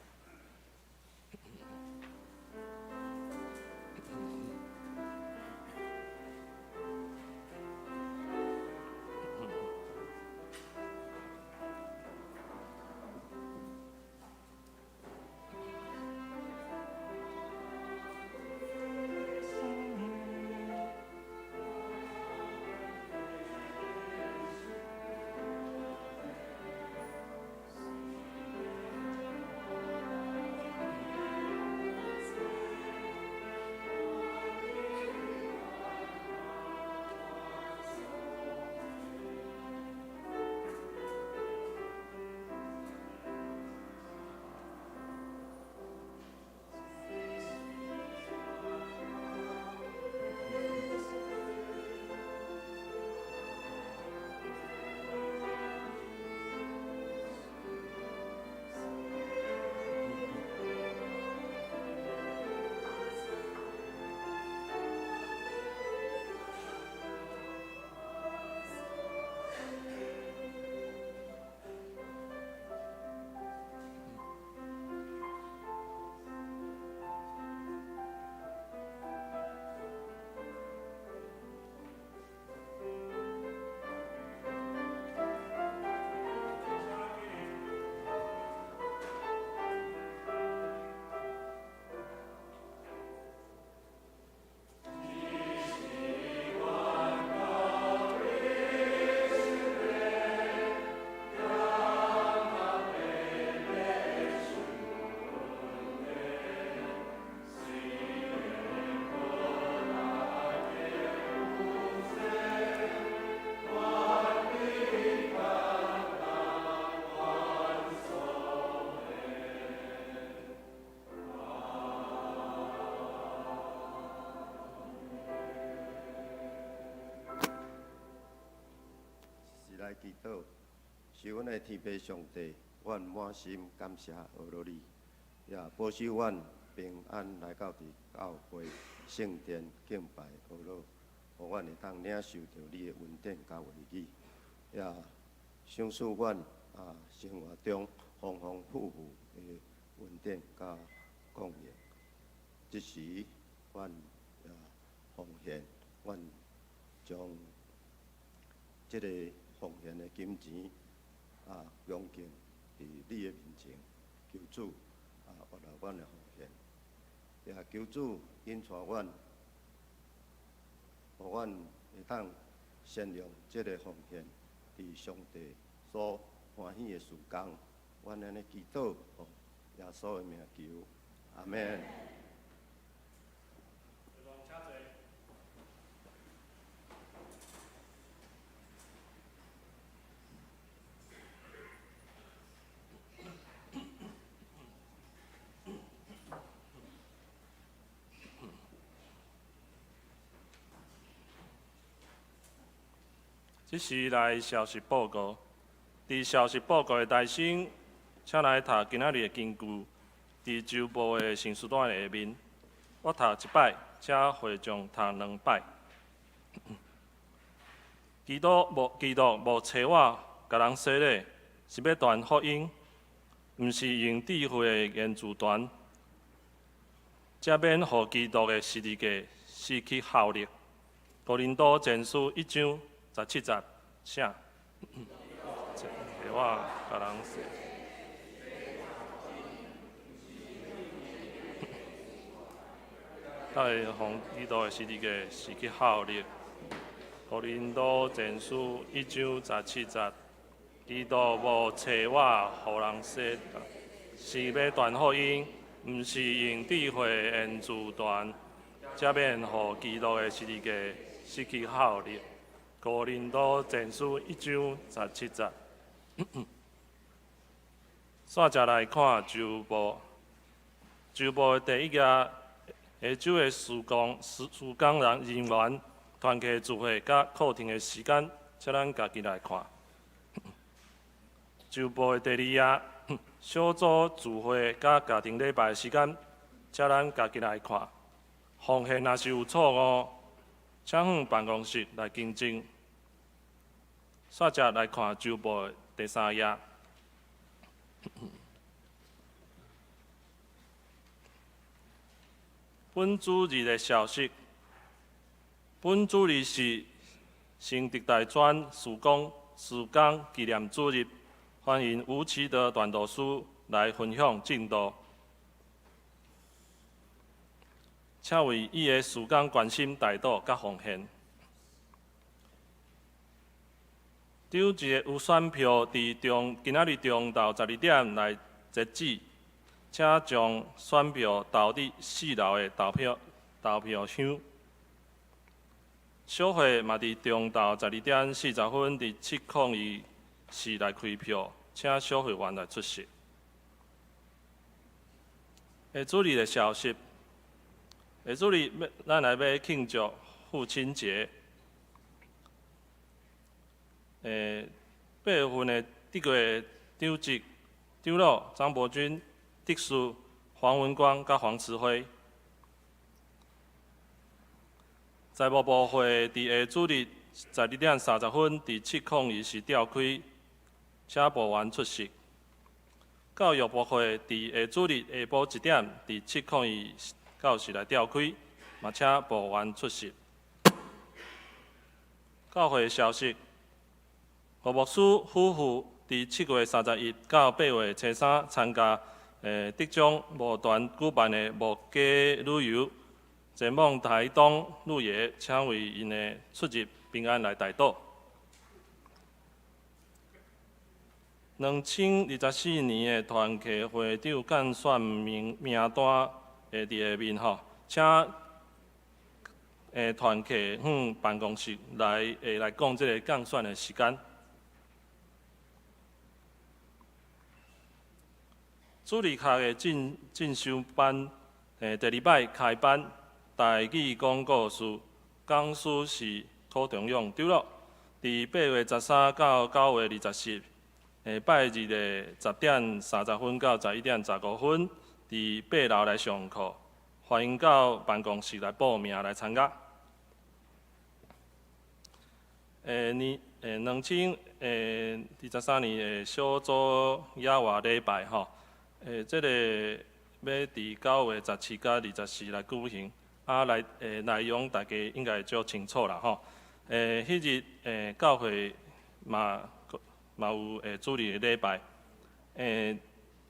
S4: 来祈祷，是阮的天父上帝，阮满心感谢俄罗你，也保守阮平安来到教会圣殿敬拜俄罗，互阮会当领受到你的恩典甲话语，也赏赐阮生活中丰丰富富的恩典甲供应。即时，阮也奉献，阮将即个奉献的金钱恭敬伫你的面前，求主活来阮的奉献，也求主引带阮，互阮会当善用即个奉献，伫上帝所欢喜的事工。阮安尼祈祷，耶稣的名求，阿门。
S1: 即时来消息报告。伫消息报告的台先，请来读今仔日的经句。伫周报的神书单的下面，我读一摆，请会众读两摆。基督无找我，甲人洗礼，是要传福音，毋是用智慧的言辞传，才免互基督的十字架失去效力。哥林多前书1章17节，啥？我甲人洗。会互基督的十字架失去效力。哥林多前书1章17节，基督无找我，互人洗，是要传福音，毋是用智慧的言辞传，才免互基督的十字架失去效力。哥林多前书1章17节。煞者来看旧部，旧部的第一页，下周的施工人员团契聚会甲课程的时间，请咱家己来看。旧部的第二页，小组聚会甲家庭礼拜的时间，请咱家己来看。奉献若是有错误，请向办公室来更正。煞者来看旧部的第3页。本主日的消息，本主日是新竹大专曙光纪念主日，欢迎吴奇德传道师来分享进度，请为伊的曙光关心代祷甲奉献。张一个有选票伫今仔日中昼12点来截止，请将选票投伫4楼的投票箱。小会嘛伫中昼12点40分伫702来开票，请小会员来出席。下主日的消息，下主日咱来要庆祝父亲节。8月份的这个张籍、张老、张伯钧、狄叔、黄文光甲黄慈辉，财务部会伫下主日12点30分伫702召开，请部员出席。教育部会伫下主日下晡1点伫702教室来召开，嘛请部员出席。教会消息。何牧师夫妇伫7月31到8月初3参加德中牧团举办的牧家旅游，前往台东旅游，请为因的出入平安来代祷。2024年的团契会长间选名单会伫下面吼，请团契向办公室来讲这个间选的时间。主日课的进修班，第2摆开班，台语广告书，讲师是涂重勇张老。伫8月13到9月20日，拜日的10点30分到11点15分，伫8楼来上课，欢迎到办公室来报名来参加。2023年的小组野外礼拜吼。这个要伫9月17甲24来举行，内容大家应该足清楚啦吼。迄日教会嘛有主日的礼拜，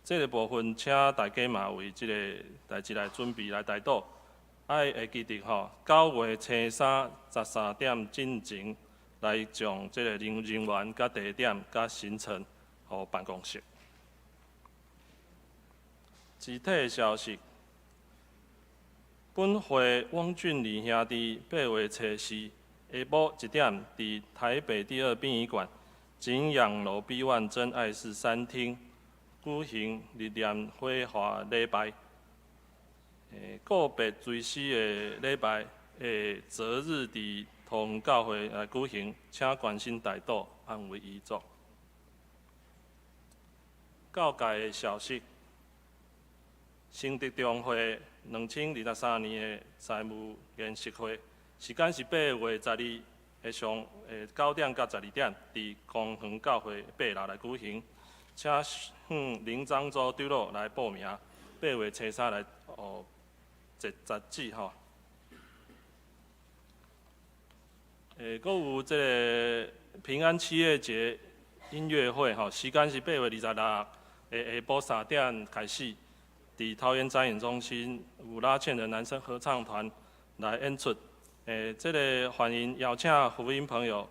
S1: 这个部分请大家嘛为这个代志来准备来代祷。会记得吼，9月初3 13点进前来将这个人员甲地点甲行程互办公室。具体的消息，本会汪俊礼兄弟8月初4下晡1点，伫台北第2殡仪馆景仰楼 B1 真爱寺3厅举行日念火化礼拜。个别追思的礼拜择日伫同教会来举行，请关心代祷，安慰遗族。教界的消息。新德中会2023年的财务研习会，时间是8月12日上9点到12点，伫公园教会8楼来举行，请向林章洲长老来报名。8月初3来截止吼。阁有这个平安七月节音乐会吼，时间是8月26日下晡3点开始。伫桃园展演中心有拉纤的男生合唱团来演出，这个欢迎邀请福音朋友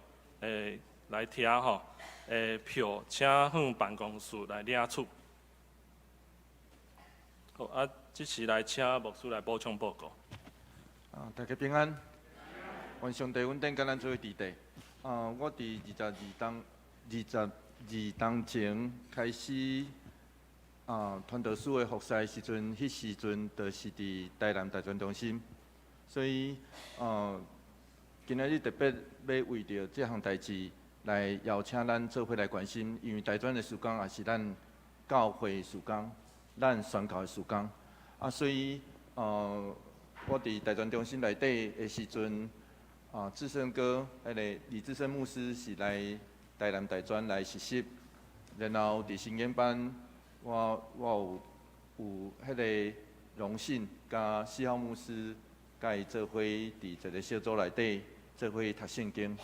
S1: 来听吼，票请向办公室来领取。好这时来请牧师来补充报告。
S5: 大家平安，愿上帝稳定甲咱做伙伫地。我伫22前开始传道书的服侍时阵，迄时阵就是伫台南大专中心，所以今仔日特别要为着这项代志来邀请咱做伙来关心，因为大专的时光也是咱教会时光，咱宣教的时光所以我伫大专中心内底的时阵。志胜哥，迄个李志胜牧师是来台南大专来实习，然后伫新研班，我有迄个荣幸，甲4号牧师甲伊做伙伫一个小组内底做伙读圣经，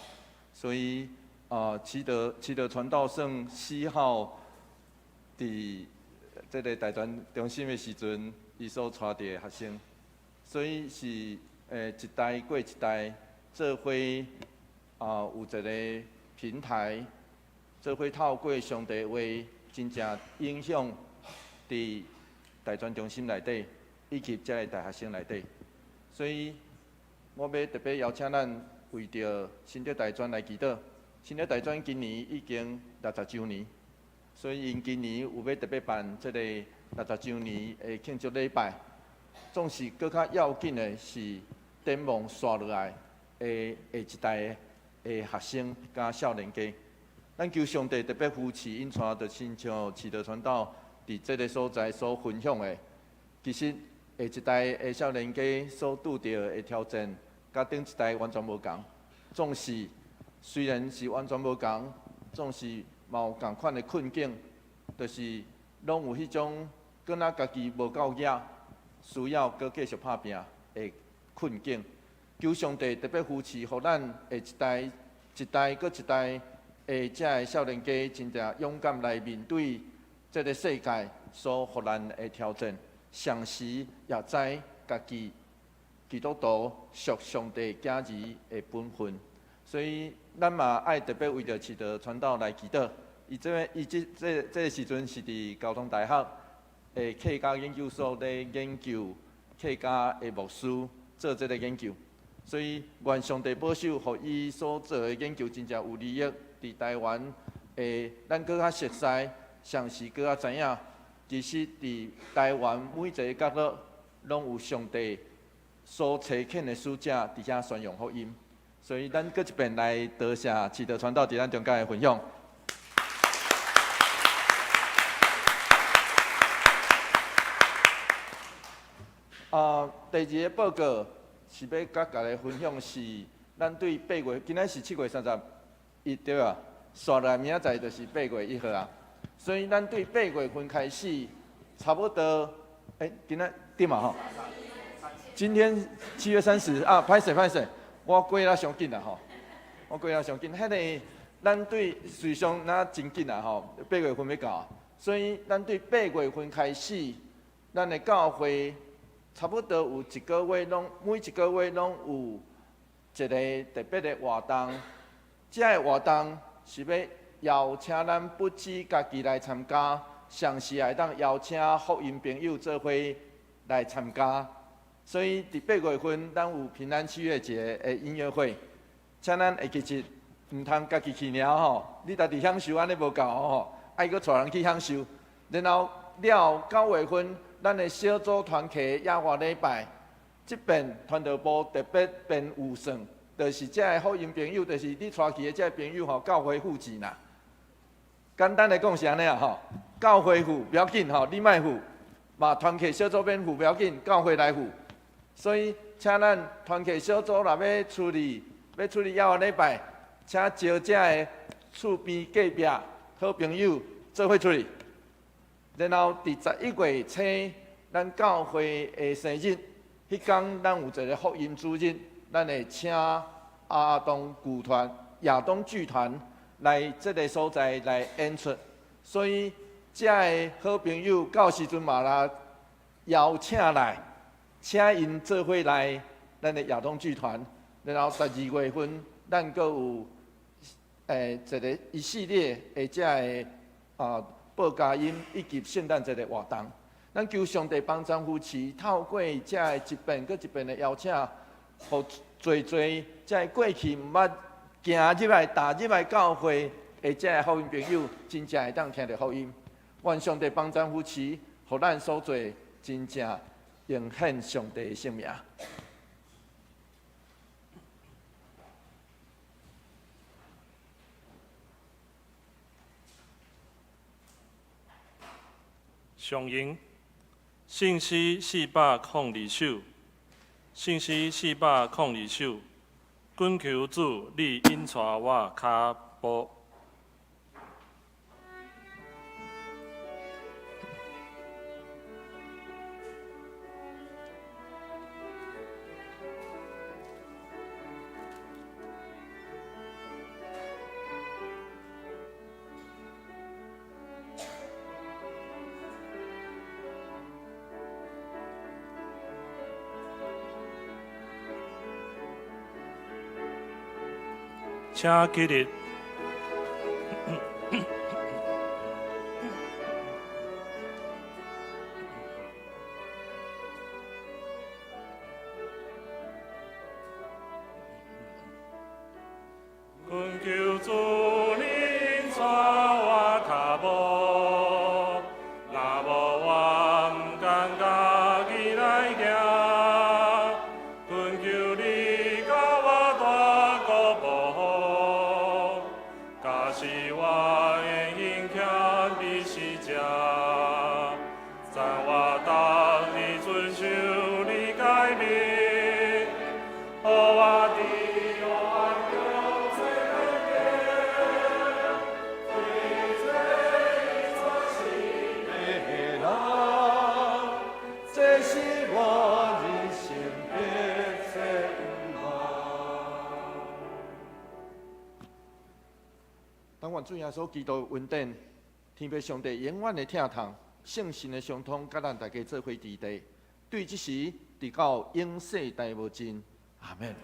S5: 所以启德传道圣4号伫这个大专中心的时阵，伊所带着学生，所以是一代过一代。做伙有一个平台，做伙透过上帝话，真正影响伫大专中心内底，以及这个大学生内底。所以，我要特别邀请咱为着新德大专来祈祷。新德大专今年已经60周年，所以因今年有要特别办这个60周年的庆祝礼拜。总是更较要紧的是展望刷落来。下一代的学生甲少年家，咱求上帝特别扶持因带，就亲像启德传道伫这个所在所分享的，其实下一代的少年家所拄到的挑战，甲顶一代完全无同。总是虽然是完全无同，总是嘛有共款的困境，就是拢有迄种搁若家己无够野，需要搁继续打拼的困境。求上帝特别扶持，予咱下一代搁一代的这个少年家，真正勇敢来面对这个世界所予咱的挑战，常时也知家己基督徒属上帝家儿的本分，所以咱嘛爱特别为着启德传道来祈祷。这个时阵是伫交通大学的客家研究所咧研究客家的牧师做这个研究。所以，愿上帝保守，互伊所做的研究真正有利益。伫台湾，咱搁较熟悉，常时搁较知影，其实伫台湾每一个角落，拢有上帝所差遣的使者伫遐宣扬福音。所以，咱搁一遍来多谢启德传道伫咱中间的分享。第二个报告。是要甲大家分享是，咱对8月，今仔是7月31对啊，刷来明仔载就是8月1号啊。所以咱对8月份开始，差不多，今仔对嘛吼？今天7月30啊，歹势，我过了上紧啦吼，我过了上紧，迄个咱对随上那真紧啦吼，8月份要到，所以咱对8月份开始，咱的教会。差不多有一个月拢，每一个月拢有一个特别的活动。这个活动是要邀请咱不止家己来参加，上时也当邀请福音朋友做伙来参加。所以伫8月份，咱有平安七月节的音乐会，请咱会记住，唔通家己去尔吼，你家己享受安尼无够吼，爱搁带人去享受。然后9月份。咱的小组团契野外礼拜，这边传道部特别编预算，就是这个福音朋友，就是你带去的这个朋友吼，教会付钱啦。简单来讲是安尼啊吼，教会付不要紧吼，你莫付，嘛团契小组免付不要紧，教会来付。所以，请咱团契小组若要处理野外礼拜，请招这个厝边隔壁好朋友做伙处理。然后伫11月初，咱教会的生日，迄天咱有一个福音主日，咱会请亚东剧团来这个所在来演出。所以，这个好朋友到时阵嘛啦邀请来，请因做伙来咱的亚东剧团。然后12月份，咱阁有一个一系列的这个报佳音以及圣诞节的活动，咱求上帝帮助扶持，透过这一遍搁一遍的邀请，互最这过去毋捌行入来、踏入来教会，或者福音朋友，真正会当听到福音。愿上帝帮咱扶持，互咱所做真正应献上帝的性命。
S1: 上营信息402首，信息402首，滚求主，你引带我脚步。请起立。阮求主领带我脚步，若无我毋甘家己来行。阮求你甲我大鼓舞，假使我的行欠你是者，赞我当你遵守你诫命，互我伫黑暗中做这是我人生的愿望。
S5: 当愿主耶稣基督恩典，天父上帝永远的疼痛，圣神的相通，甲咱大家做伙伫地，对即时直到永世代无尽。阿门。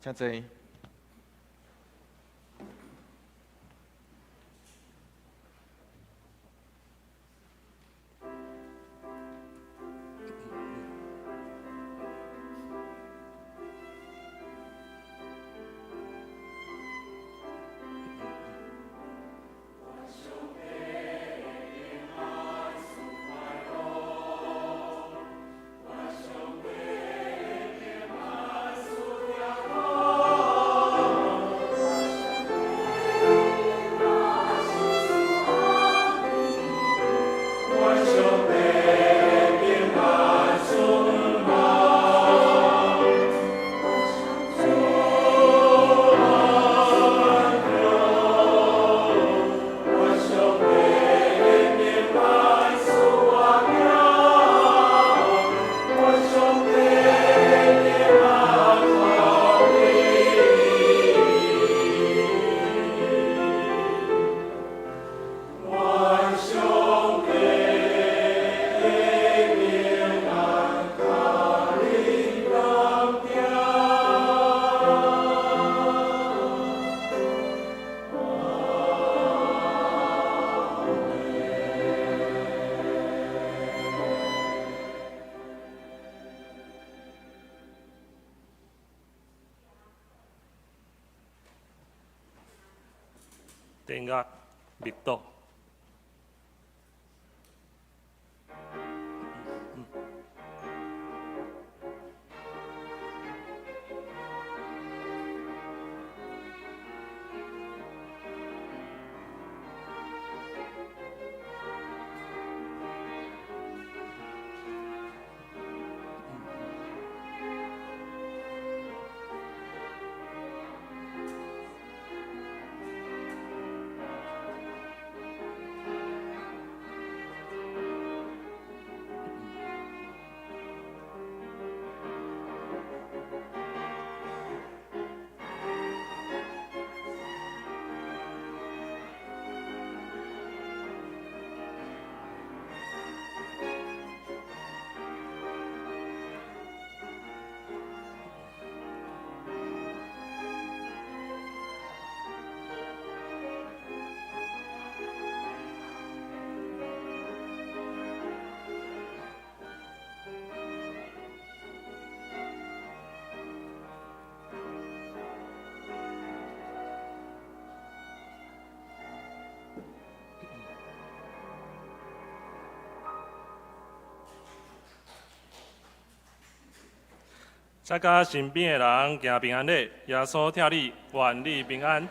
S5: 请坐。电乐密度。
S1: 再甲身边的人行平安礼，耶稣听你，愿你平安。